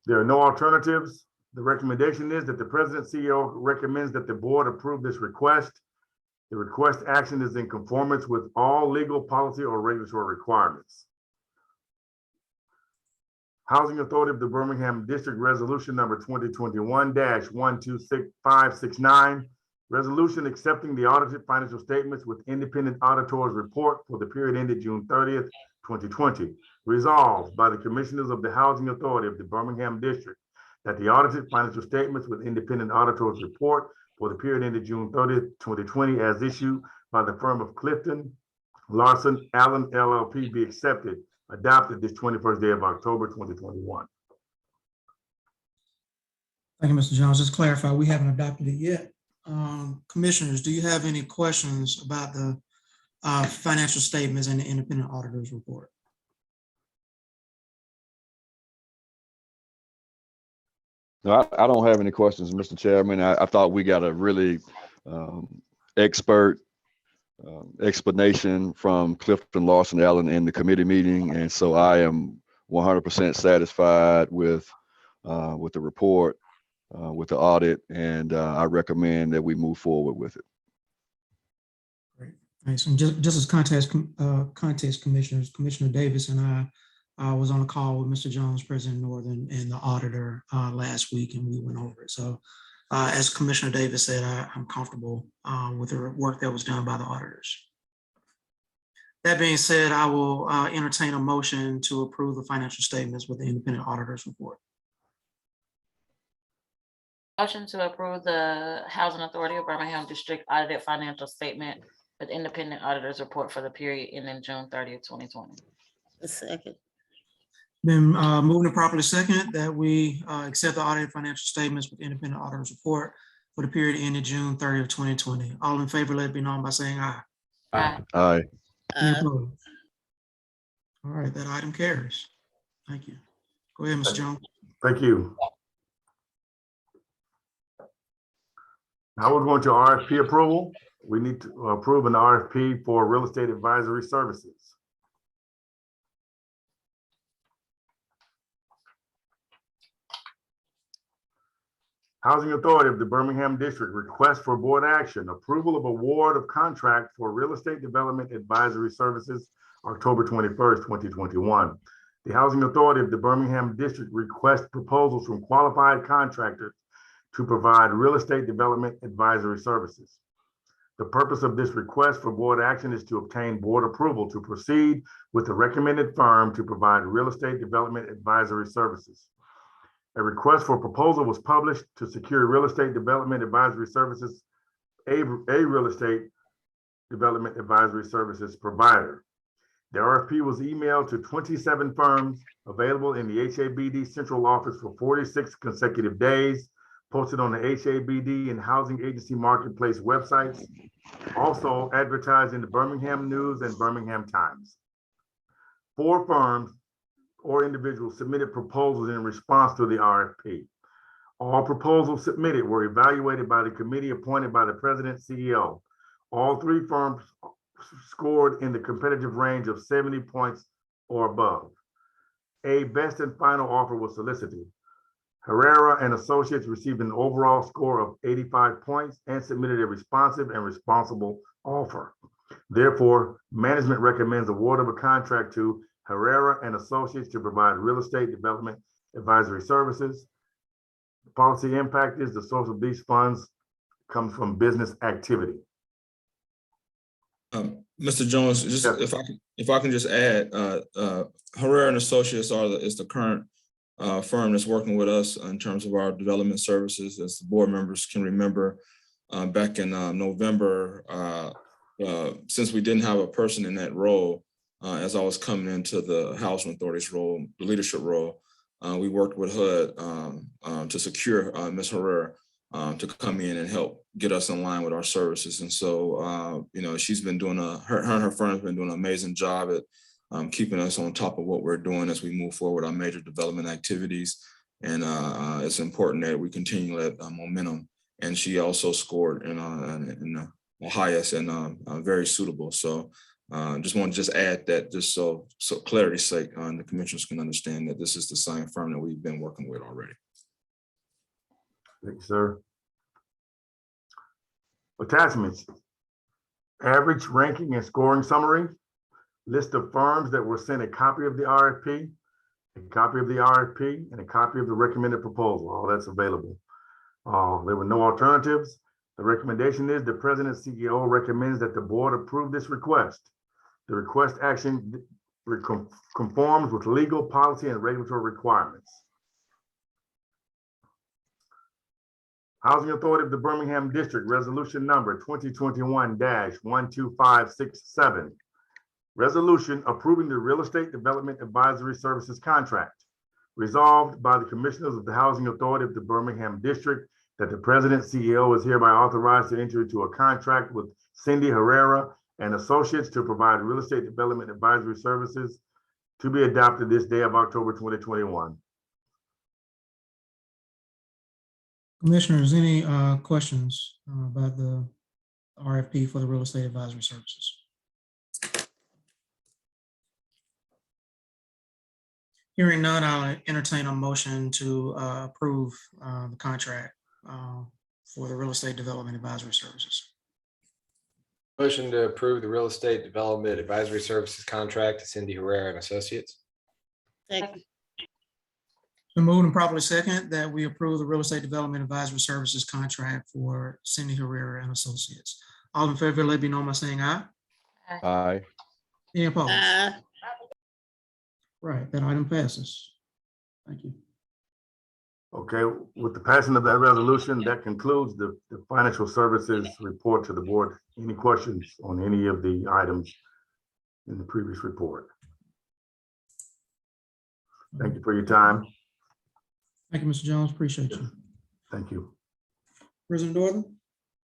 There are no alternatives. The recommendation is that the President CEO recommends that the board approve this request. The request action is in conformance with all legal, policy, or regulatory requirements. Housing Authority of the Birmingham District Resolution number 2021-126569. Resolution accepting the audited financial statements with independent auditor's report for the period ended June 30th, 2020. Resolved by the Commissioners of the Housing Authority of the Birmingham District that the audited financial statements with independent auditor's report for the period ended June 30th, 2020, as issued by the firm of Clifton Larson Allen LLP be accepted, adopted this 21st day of October, 2021. Thank you, Mr. Jones. Just clarify, we haven't adopted it yet. Commissioners, do you have any questions about the financial statements and the independent auditor's report? No, I don't have any questions, Mr. Chairman. I thought we got a really expert explanation from Clifton Larson Allen in the committee meeting, and so I am 100% satisfied with the report, with the audit, and I recommend that we move forward with it. Great, thanks. And just as context, commissioners, Commissioner Davis and I was on a call with Mr. Jones, President Northern, and the auditor last week, and we went over it. So as Commissioner Davis said, I'm comfortable with the work that was done by the auditors. That being said, I will entertain a motion to approve the financial statements with the independent auditor's report. Motion to approve the Housing Authority of Birmingham District audited financial statement with independent auditor's report for the period ending June 30th, 2020. A second. Been moved and properly second that we accept the audited financial statements with independent auditor's report for the period ending June 30th, 2020. All in favor, let it be known by saying aye. Aye. Aye. Any opposed? All right, that item carries. Thank you. Go ahead, Mr. Jones. Thank you. Now we're going to RFP approval. We need to approve an RFP for real estate advisory services. Housing Authority of the Birmingham District request for board action, approval of award of contract for real estate development advisory services, October 21st, 2021. The Housing Authority of the Birmingham District requests proposals from qualified contractors to provide real estate development advisory services. The purpose of this request for board action is to obtain board approval to proceed with the recommended firm to provide real estate development advisory services. A request for proposal was published to secure real estate development advisory services, a real estate development advisory services provider. The RFP was emailed to 27 firms, available in the HABD central office for 46 consecutive days, posted on the HABD and Housing Agency Marketplace websites, also advertised in the Birmingham News and Birmingham Times. 4 firms or individuals submitted proposals in response to the RFP. All proposals submitted were evaluated by the committee appointed by the President CEO. All 3 firms scored in the competitive range of 70 points or above. A best and final offer was solicited. Herrera and Associates received an overall score of 85 points and submitted a responsive and responsible offer. Therefore, management recommends award of a contract to Herrera and Associates to provide real estate development advisory services. The policy impact is the source of these funds comes from business activity. Mr. Jones, just Yes. if I can just add, Herrera and Associates is the current firm that's working with us in terms of our development services. As the board members can remember, back in November, since we didn't have a person in that role, as I was coming into the Housing Authority's role, the leadership role, we worked with HUD to secure Ms. Herrera to come in and help get us in line with our services. And so, she's been doing her and her firm has been doing an amazing job at keeping us on top of what we're doing as we move forward on major development activities. And it's important that we continue that momentum. And she also scored in the highest and very suitable. So just want to add that just so clarity's sake, the commissioners can understand that this is the same firm that we've been working with already. Thank you, sir. Attachments, average ranking and scoring summary, list of firms that were sent a copy of the RFP, a copy of the RFP, and a copy of the recommended proposal. All that's available. There were no alternatives. The recommendation is the president CEO recommends that the board approve this request. The request action conforms with legal, policy, and regulatory requirements. Housing Authority of the Birmingham District, resolution number 2021-12567. Resolution approving the Real Estate Development Advisory Services contract. Resolved by the Commissioners of the Housing Authority of the Birmingham District that the President CEO is hereby authorized to enter into a contract with Cindy Herrera and Associates to provide real estate development advisory services to be adopted this day of October 2021. Commissioners, any questions about the RFP for the real estate advisory services? Hearing none, I'll entertain a motion to approve the contract for the real estate development advisory services. Motion to approve the real estate development advisory services contract to Cindy Herrera and Associates. Second. Been moved and properly second that we approve the real estate development advisory services contract for Cindy Herrera and Associates. All in favor, let me know by saying aye. Aye. Any opposed? Aye. Right, that item passes. Thank you. Okay, with the passing of that resolution, that concludes the financial services report to the board. Any questions on any of the items in the previous report? Thank you for your time. Thank you, Mr. Jones. Appreciate you. Thank you. President Dorgan?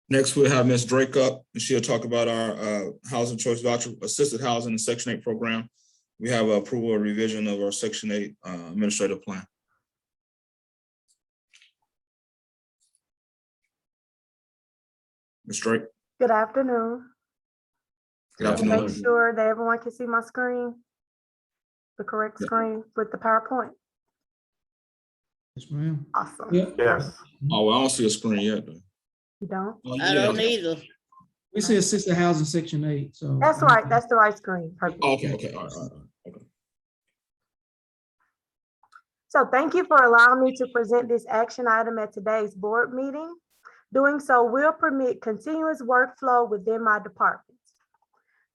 Next, we'll have Ms. Drake up, and she'll talk about our housing choice voucher, assisted housing and Section 8 program. We have approval or revision of our Section 8 administrative plan. Ms. Drake. Good afternoon. Good Make afternoon. sure that everyone can see my screen, the correct screen with the PowerPoint. Yes, ma'am. Awesome. Yeah. Yes. Oh, well, I don't see a screen yet, though. You don't? Oh, I don't either. We see assisted housing Section 8, so. That's right. That's the right screen. Perfect. Okay, all right. So thank you for allowing me to present this action item at today's board meeting. Doing so will permit continuous workflow within my department.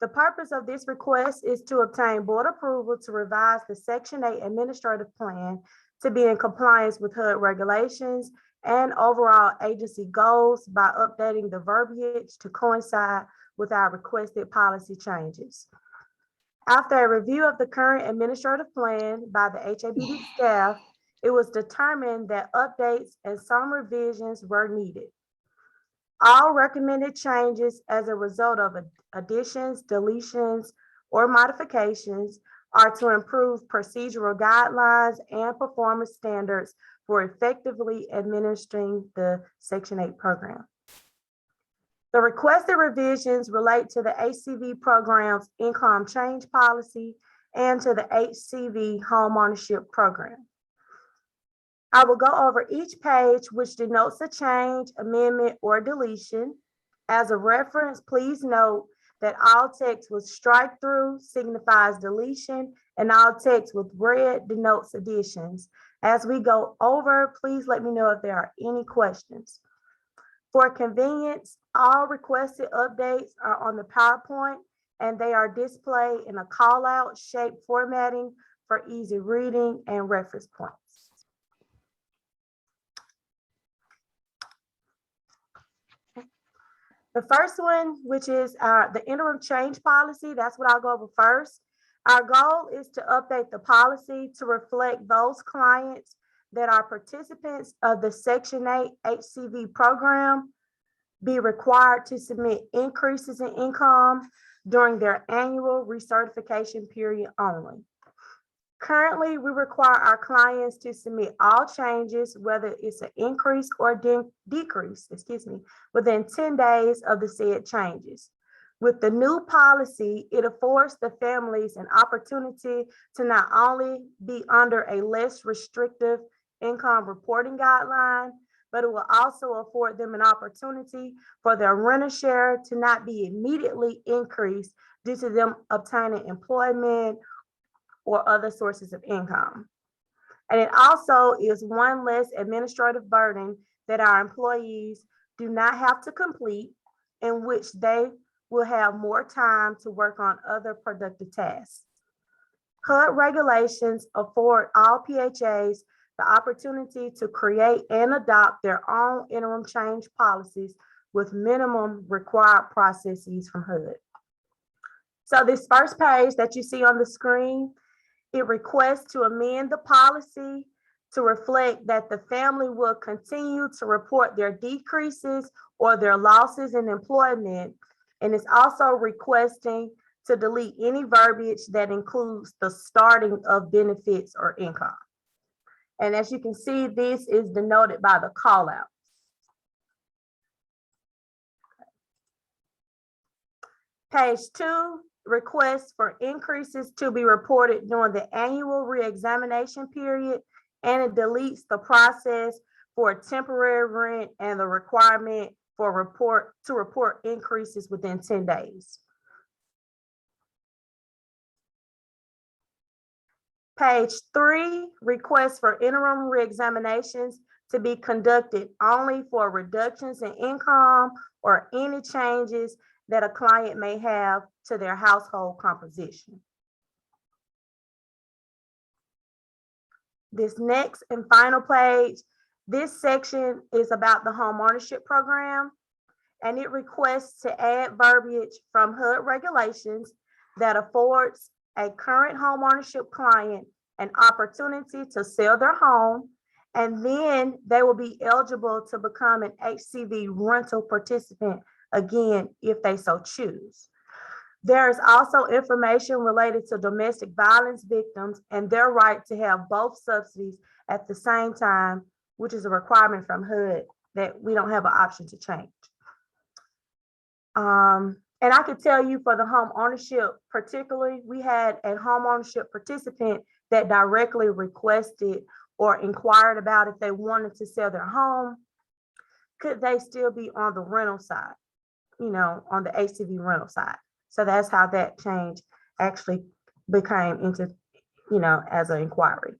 The purpose of this request is to obtain board approval to revise the Section 8 administrative plan to be in compliance with HUD regulations and overall agency goals by updating the verbiage to coincide with our requested policy changes. After a review of the current administrative plan by the HABD staff, it was determined that updates and some revisions were needed. All recommended changes as a result of additions, deletions, or modifications are to improve procedural guidelines and performance standards for effectively administering the Section 8 program. The requested revisions relate to the HCV program's income change policy and to the HCV homeownership program. I will go over each page which denotes a change, amendment, or deletion. As a reference, please note that all text with strike through signifies deletion and all text with red denotes additions. As we go over, please let me know if there are any questions. For convenience, all requested updates are on the PowerPoint and they are displayed in a call-out shape formatting for easy reading and reference points. The first one, which is the interim change policy, that's what I'll go over first. Our goal is to update the policy to reflect those clients that are participants of the Section 8 HCV program be required to submit increases in income during their annual recertification period only. Currently, we require our clients to submit all changes, whether it's an increase or decrease, within 10 days of the said changes. With the new policy, it affords the families an opportunity to not only be under a less restrictive income reporting guideline, but it will also afford them an opportunity for their renter share to not be immediately increased due to them obtaining employment or other sources of income. And it also is one less administrative burden that our employees do not have to complete, in which they will have more time to work on other productive tasks. HUD regulations afford all PHAs the opportunity to create and adopt their own interim change policies with minimum required processes from HUD. So this first page that you see on the screen, it requests to amend the policy to reflect that the family will continue to report their decreases or their losses in employment. And it's also requesting to delete any verbiage that includes the starting of benefits or income. And as you can see, this is denoted by the call out. Page 2, requests for increases to be reported during the annual reexamination period, and it deletes the process for temporary rent and the requirement for report increases within 10 days. Page 3, requests for interim reexaminations to be conducted only for reductions in income or any changes that a client may have to their household composition. This next and final page, this section is about the home ownership program, and it requests to add verbiage from HUD regulations that affords a current home ownership client an opportunity to sell their home, and then they will be eligible to become an HCV rental participant again, if they so choose. There is also information related to domestic violence victims and their right to have both subsidies at the same time, which is a requirement from HUD that we don't have an option to change. And I could tell you for the home ownership particularly, we had a home ownership participant that directly requested or inquired about if they wanted to sell their home, could they still be on the rental side, you know, on the HCV rental side. So that's how that change actually became into, you know, as an inquiry.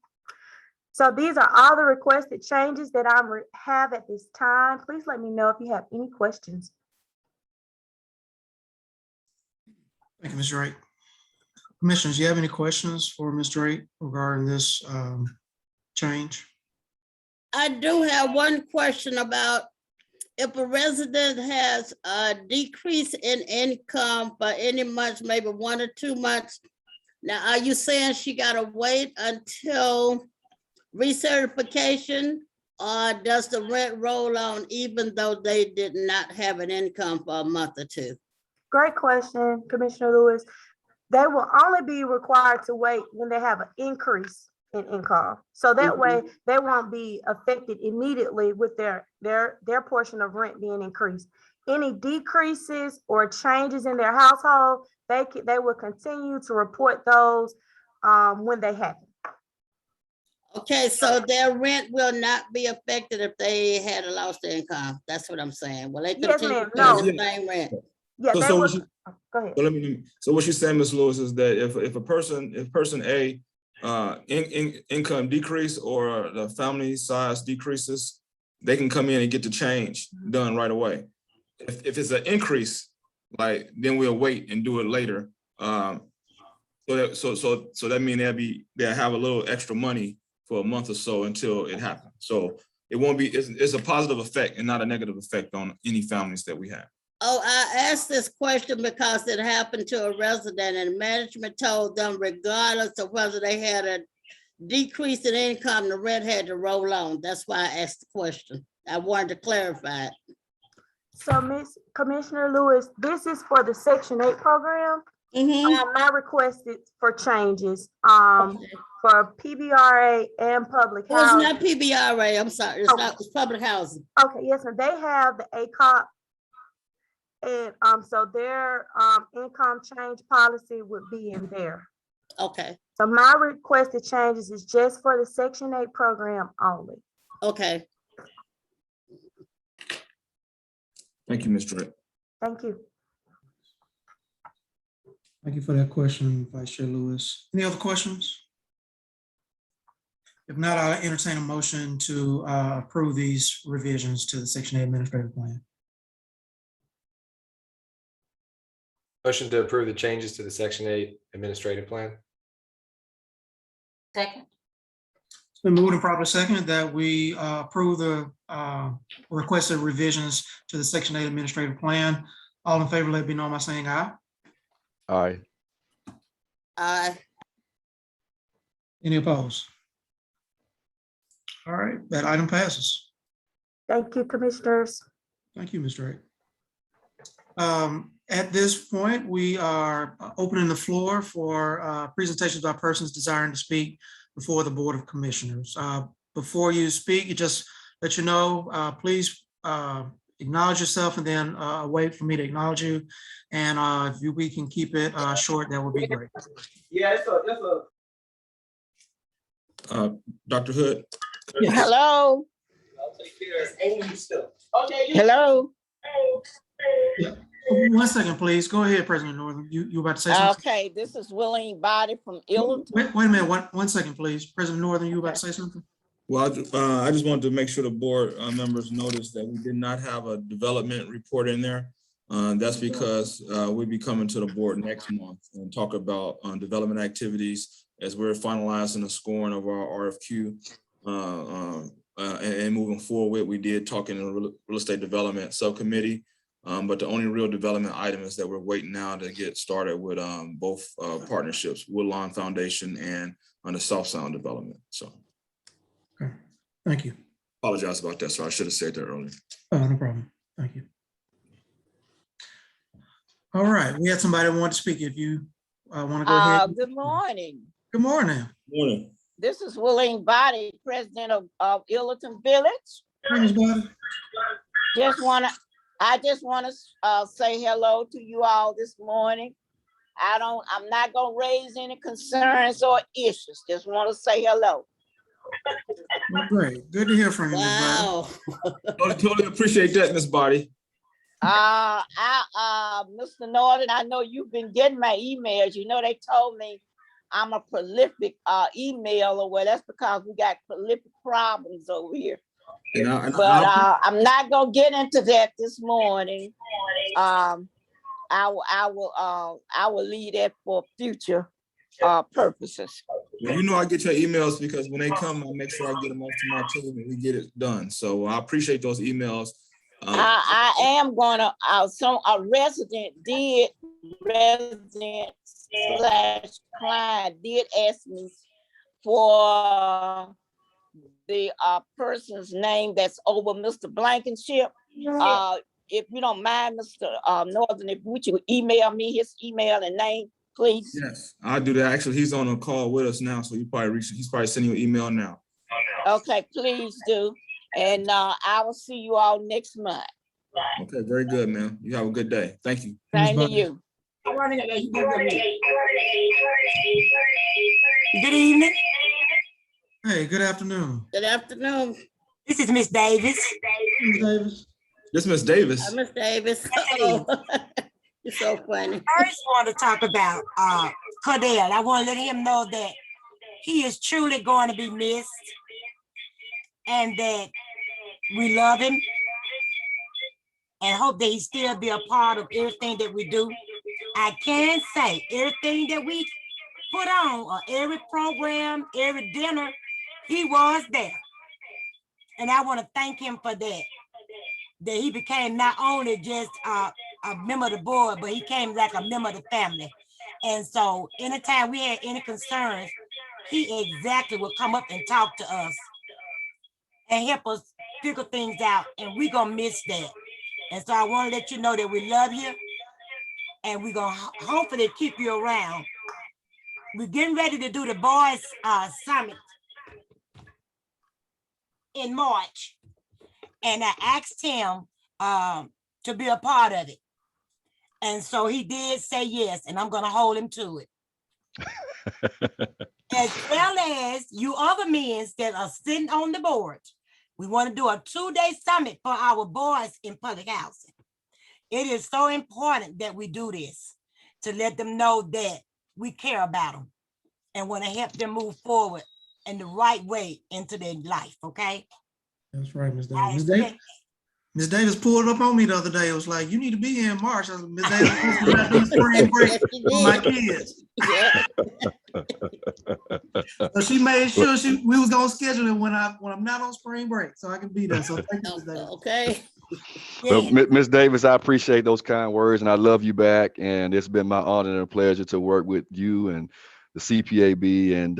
So these are all the requested changes that I have at this time. Please let me know if you have any questions. Thank you, Ms. Drake. Commissioners, do you have any questions for Ms. Drake regarding this change? I do have one question about if a resident has a decrease in income for any months, maybe 1 or 2 months. Now, are you saying she gotta wait until recertification, or does the rent roll on even though they did not have an income for a month or 2? Great question, Commissioner Lewis. They will only be required to wait when they have an increase in income. So that way they won't be affected immediately with their portion of rent being increased. Any decreases or changes in their household, they will continue to report those when they happen. Okay, so their rent will not be affected if they had a lost income. That's what I'm saying. Will they Yes, continue ma'am. paying No. the same rent? Yeah, So- they so will. what you- Go ahead. So what you're saying, Ms. Lewis, is that if person A income decrease or the family size decreases, they can come in and get the change done right away. If it's an increase, like then we'll wait and do it later. So that means they'll have a little extra money for a month or so until it happens. So it won't be, it's a positive effect and not a negative effect on any families that we have. Oh, I asked this question because it happened to a resident and management told them regardless of whether they had a decrease in income, the rent had to roll on. That's why I asked the question. I wanted to clarify it. So Miss Commissioner Lewis, this is for the Section 8 program. Mhm. I requested for changes for PBRA and public Well, it's housing. not PBRA, I'm sorry, it's Oh. not, it's public housing. Okay, yes, and they have the ACOP. And so their income change policy would be in there. Okay, So my requested changes is just for the Section 8 program only. okay. Thank you, Ms. Drake. Thank you. Thank you for that question, Vice Chair Lewis. Any other questions? If not, I'll entertain a motion to approve these revisions to the Section 8 administrative plan. Motion to approve the changes to the Section 8 administrative plan. Second. It's been moved and properly seconded that we approve the requested revisions to the Section 8 administrative plan. All in favor, let it be known by saying aye. Aye. Any opposed? All right, that item passes. Thank you, commissioners. Thank you, Ms. Drake. At this point, we are opening the floor for presentations by persons desiring to speak before the Board of Commissioners. Before you speak, you just let you know, please acknowledge yourself and then wait for me to acknowledge you. And if we can keep it short, that would be great. Yeah, that's a. Dr. Hood. Yes. Hello, I'll take care of Amy still. Okay. hello. One second, please. Go ahead, President Northern. You about to say something? Okay, this is Willing Body from Illinois. Wait a minute, one second, please. President Northern, you about to say something? Well, I just wanted to make sure the board members noticed that we did not have a development report in there. That's because we'll be coming to the board next month and talk about development activities as we're finalizing the scoring of our RFQ and moving forward. We did talk in the real estate development subcommittee, but the only real development item is that we're waiting now to get started with both partnerships, Woodlawn Foundation and on the South Sound development. So. Okay, thank you. Apologize about that, sir. I should have said that earlier. Oh, no problem. Thank you. All right, we had somebody who wanted to speak. If you want to go ahead. Good morning. Good morning. Morning. This is Willing Body, president of Illerton Village. Hi, Ms. Body. I just want to say hello to you all this morning. I'm not gonna raise any concerns or issues. Just want to say hello. Well, great. Good to hear from you, Ms. Body. Wow. Totally appreciate that, Miss Body. Mr. Norton, I know you've been getting my emails. You know, they told me I'm a prolific emailer. Well, that's because we got prolific problems over here. I'm not gonna get into that this morning. I will leave that for future purposes. Well, you know, I get your emails because when they come, I make sure I get them off to my team and we get it done. So I appreciate those emails. I am gonna. A resident / client did ask me for the person's name that's over Mr. Blankenship. If you don't mind, Mr. Northern, if would you email me his email and name, please? Yes, I'll do that. Actually, he's on a call with us now, so he's probably sending you an email now. Okay, please do. And I will see you all next month. Okay, very good, man. You have a good day. Thank you. Same to you. Good evening. Hey, good afternoon. Good afternoon, This is Miss Davis. Ms. Davis. This is Miss Davis. Miss Davis. Hey. Oh, you're so funny. First, want to talk about Cordell. I want to let him know that he is truly going to be missed and that we love him and hope that he still be a part of everything that we do. I can say everything that we put on, or every program, every dinner, he was there. And I want to thank him for that. That he became not only just a member of the board, but he came like a member of the family. And so anytime we had any concerns, he exactly would come up and talk to us and help us figure things out. And we're gonna miss that. And so I want to let you know that we love you and we're going to hopefully keep you around. We're getting ready to do the boys summit in March. And I asked him to be a part of it. And so he did say yes, and I'm going to hold him to it. As well as you other men that are sitting on the board. We want to do a 2-day summit for our boys in public housing. It is so important that we do this to let them know that we care about them and want to help them move forward in the right way into their life, okay? That's right, Ms. Davis. Ms. Davis pulled up on me the other day. It was like, you need to be here in March. I was like, Ms. Davis, I'm not doing spring break for my kids. So she made sure we was gonna schedule it when I'm not on spring break, so I can be there. So thank you, Ms. Davis. Okay. Well, Ms. Davis, I appreciate those kind words, and I love you back. And it's been my honor and a pleasure to work with you and the CPAB. And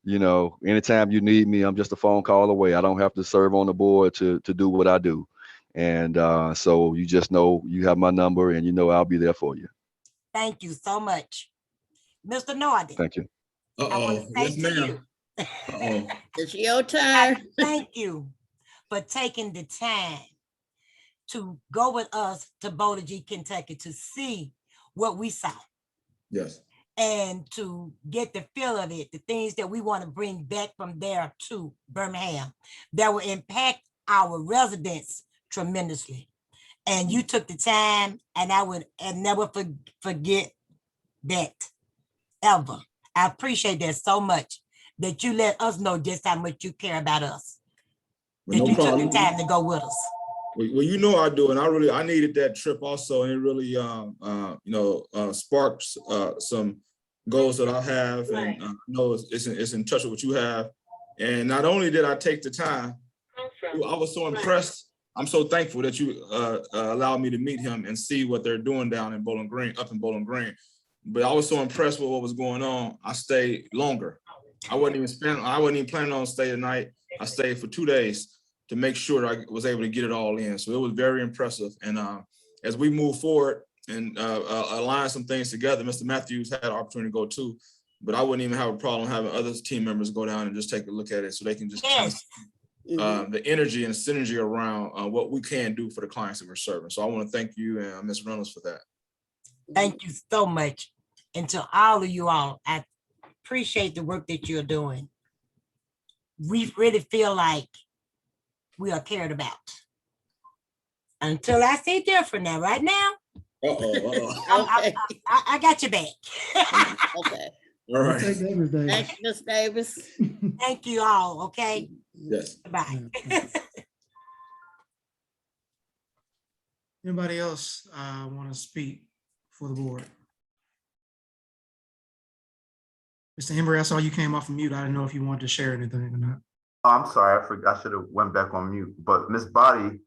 you know, anytime you need me, I'm just a phone call away. I don't have to serve on the board to do what I do. And so you just know you have my number, and you know I'll be there for you. Thank you so much, Mr. Norton. Thank you. I want to say Yes, to ma'am. you, It's your turn. thank you for taking the time to go with us to Boulder, Kentucky to see what we saw Yes. and to get the feel of it, the things that we want to bring back from there to Birmingham that will impact our residents tremendously. And you took the time, and I would never forget that ever. I appreciate that so much that you let us know just how much you care about us. Well, That no you problem. took the time to go with us. Well, you know I do, and I needed that trip also, and it really sparks some goals that I have, and know it's in touch with what you have. And not only did I take the time, I was so impressed. I'm so thankful that you allowed me to meet him and see what they're doing down in Bowling Green, up in Bowling Green. But I was so impressed with what was going on. I stayed longer. I wasn't even planning on staying the night. I stayed for 2 days to make sure that I was able to get it all in. So it was very impressive. And as we move forward and align some things together, Mr. Matthews had an opportunity to go too, but I wouldn't even have a problem having other team members go down and just take a look at it so they can just kind of the energy and synergy around what we can do for the clients that we're serving. So I want to thank you and Ms. Reynolds for that. Thank you so much. And to all of you all, I appreciate the work that you're doing. We really feel like we are cared about. Until I say different now, right now, I got your back. Okay. All right. Thank you, Ms. Davis. Thank you, Ms. Davis. Thank you all, okay? Yes. Bye. Anybody else want to speak for the board? Mr. Embry, I saw you came off of mute. I didn't know if you wanted to share anything or not. Oh, I'm sorry, I forgot. I should have went back on mute. But Miss Body,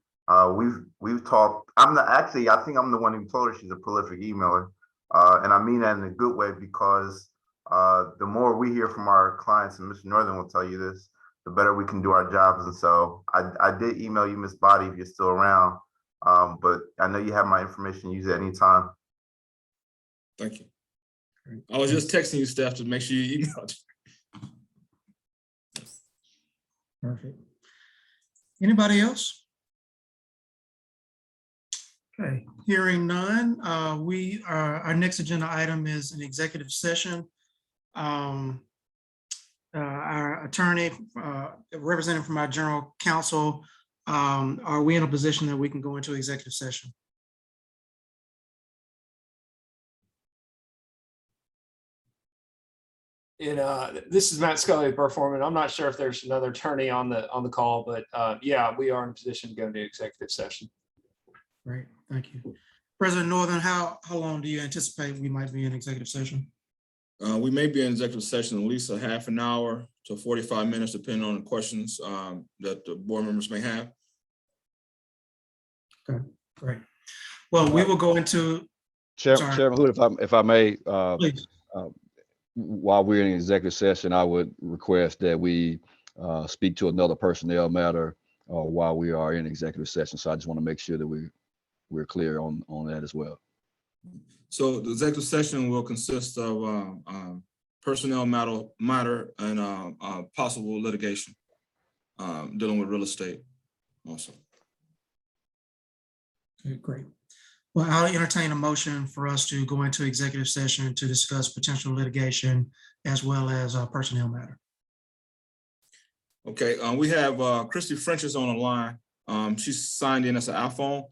we've talked. I think I'm the one who told her she's a prolific emailer, and I mean that in a good way because the more we hear from our clients, and Mr. Northern will tell you this, the better we can do our jobs. And so I did email you, Miss Body, if you're still around. But I know you have my information. Use it anytime. Thank you. I was just texting you, Steph, to make sure you emailed. Perfect. Anybody else? Okay, hearing none, our next agenda item is an executive session. Our attorney, representing from our general counsel, are we in a position that we can go into executive session? This is Matt Scully, Performance. I'm not sure if there's another attorney on the call, but yeah, we are in a position to go into executive session. Great, thank you. President Northern, how long do you anticipate we might be in executive session? We may be in executive session at least a half an hour to 45 minutes, depending on the questions that the board members may have. Okay, great. Well, we will go into Chairman Hood, if I may, please. While we're in executive session, I would request that we speak to another personnel matter while we are in executive session. So I just want to make sure that we we're clear on that as well. So the executive session will consist of personnel matter and possible litigation dealing with real estate also. Okay, great. Well, I'll entertain a motion for us to go into executive session to discuss potential litigation as well as personnel matter. Okay, we have Christy French is on the line. She's signed in as an iPhone.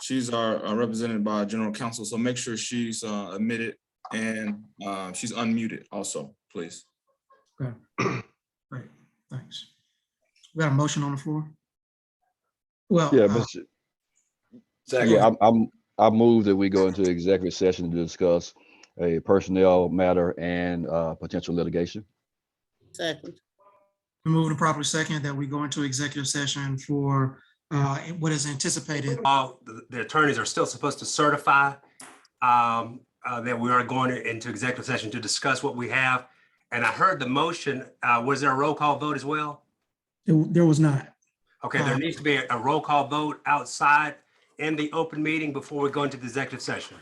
She's represented by General Counsel, so make sure she's admitted and she's unmuted also, please. Okay, great, thanks. We got a motion on the floor? Well, Yeah, Mr. Second. Yeah, I move that we go into executive session to discuss a personnel matter and potential litigation. Second. moving and properly second that we go into executive session for what is anticipated. The attorneys are still supposed to certify that we are going into executive session to discuss what we have. And I heard the motion. Was there a roll call vote as well? There was not. Okay, there needs to be a roll call vote outside in the open meeting before we go into the executive session.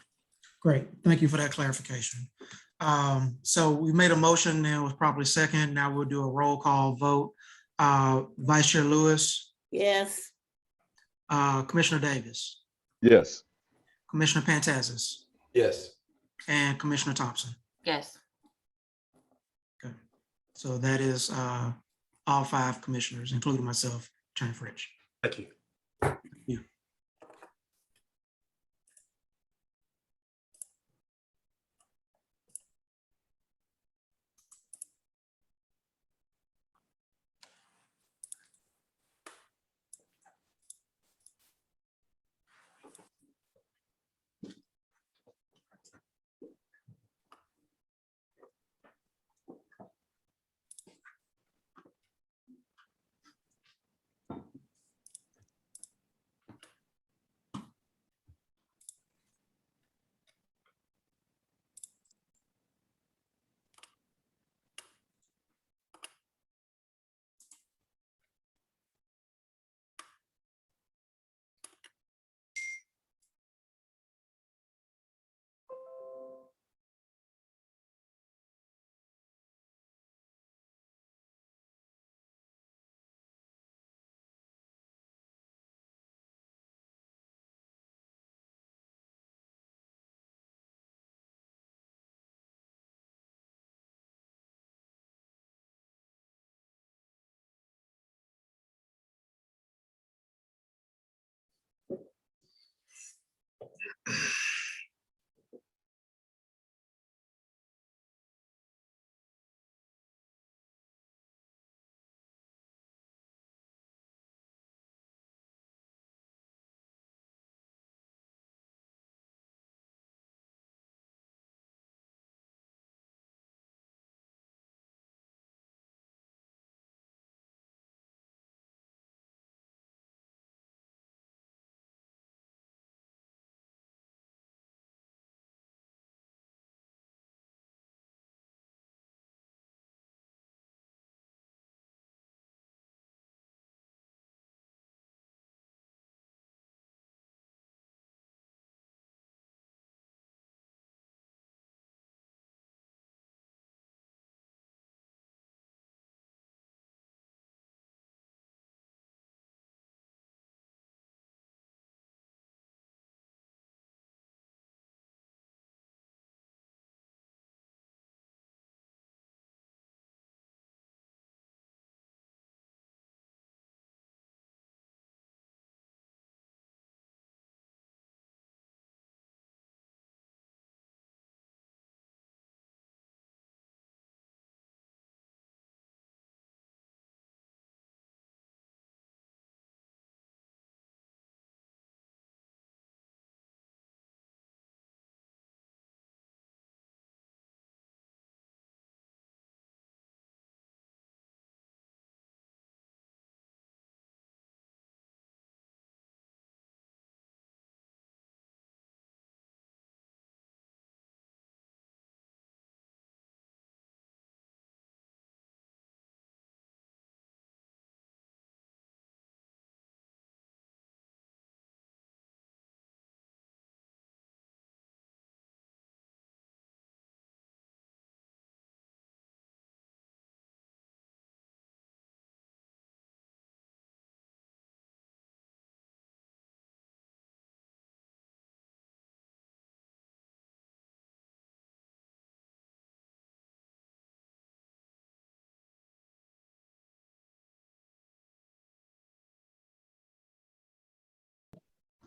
Great, thank you for that clarification. So we made a motion and it was properly second. Now we'll do a roll call vote. Vice Chair Lewis. Yes. Commissioner Davis. Yes. Commissioner Pantazis. Yes. And Commissioner Thompson. Yes. Okay, so that is all 5 commissioners, including myself, Attorney French. Thank you. Yeah.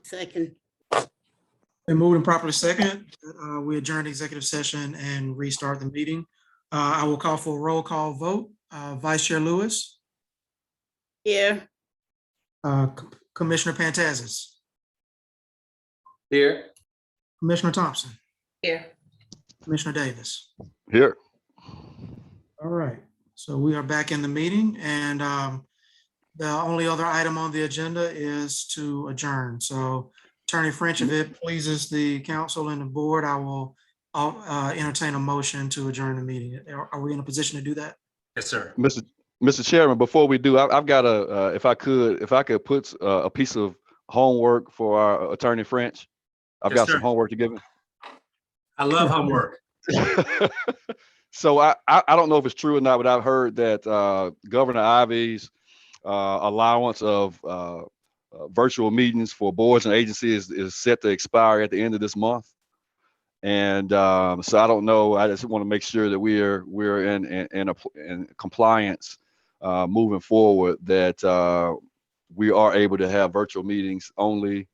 Second. Been moved and properly second. We adjourn the executive session and restart the meeting. I will call for a roll call vote. Vice Chair Lewis, Here. Commissioner Pantazis, Here. Commissioner Thompson, Here. Commissioner Davis. Here. All right, so we are back in the meeting, and the only other item on the agenda is to adjourn. So Attorney French, if it pleases the council and the board, I'll entertain a motion to adjourn the meeting. Are we in a position to do that? Yes, sir. Mr. Chairman, before we do, I've got if I could put a piece of homework for our Attorney French. I've Yes, got sir. some homework to give him. I love homework. So I don't know if it's true or not, but I've heard that Governor Ivey's allowance of virtual meetings for boards and agencies is set to expire at the end of this month. And so I don't know. I just want to make sure that we're in compliance moving forward, that we are able to have virtual meetings only,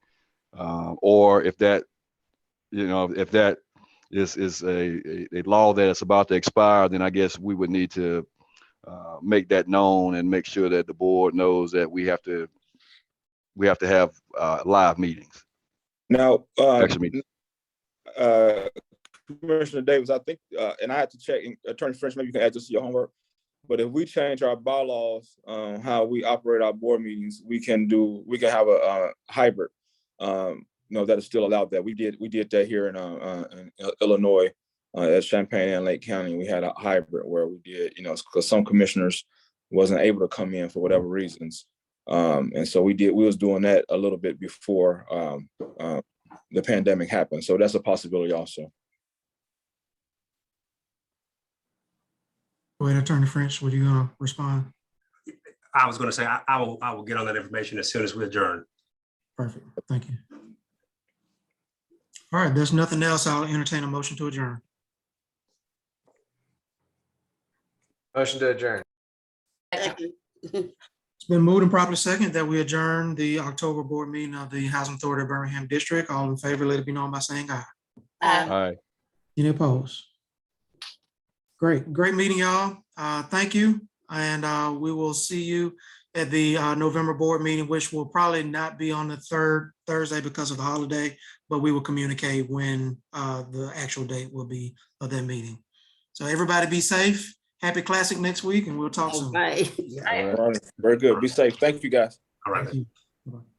or if that, if that is a law that is about to expire, then I guess we would need to make that known and make sure that the board knows that we have to have live meetings. Now, Actual meetings. Commissioner Davis, I think, and I had to check, Attorney French, maybe you can add this to your homework. But if we change our bylaws, how we operate our board meetings, we can have a hybrid. That is still allowed. That we did that here in Illinois, at Champaign and Lake County. We had a hybrid where we did, because some commissioners wasn't able to come in for whatever reasons. And so we was doing that a little bit before the pandemic happened. So that's a possibility also. Go ahead, Attorney French, were you gonna respond? I was going to say, I will get on that information as soon as we adjourn. Perfect, thank you. All right, there's nothing else. I'll entertain a motion to adjourn. Motion to adjourn. Second. It's been moved and properly second that we adjourn the October board meeting of the Housing Authority of Birmingham District. All in favor, let it be known by saying aye. All right. Any opposed? Great meeting, y'all. Thank you. And we will see you at the November board meeting, which will probably not be on the third Thursday because of the holiday, but we will communicate when the actual date will be of that meeting. So everybody be safe. Happy Classic next week, and we'll talk soon. Right. All right. Very good. Be safe. Thank you, guys. All right. Thank you. Bye-bye.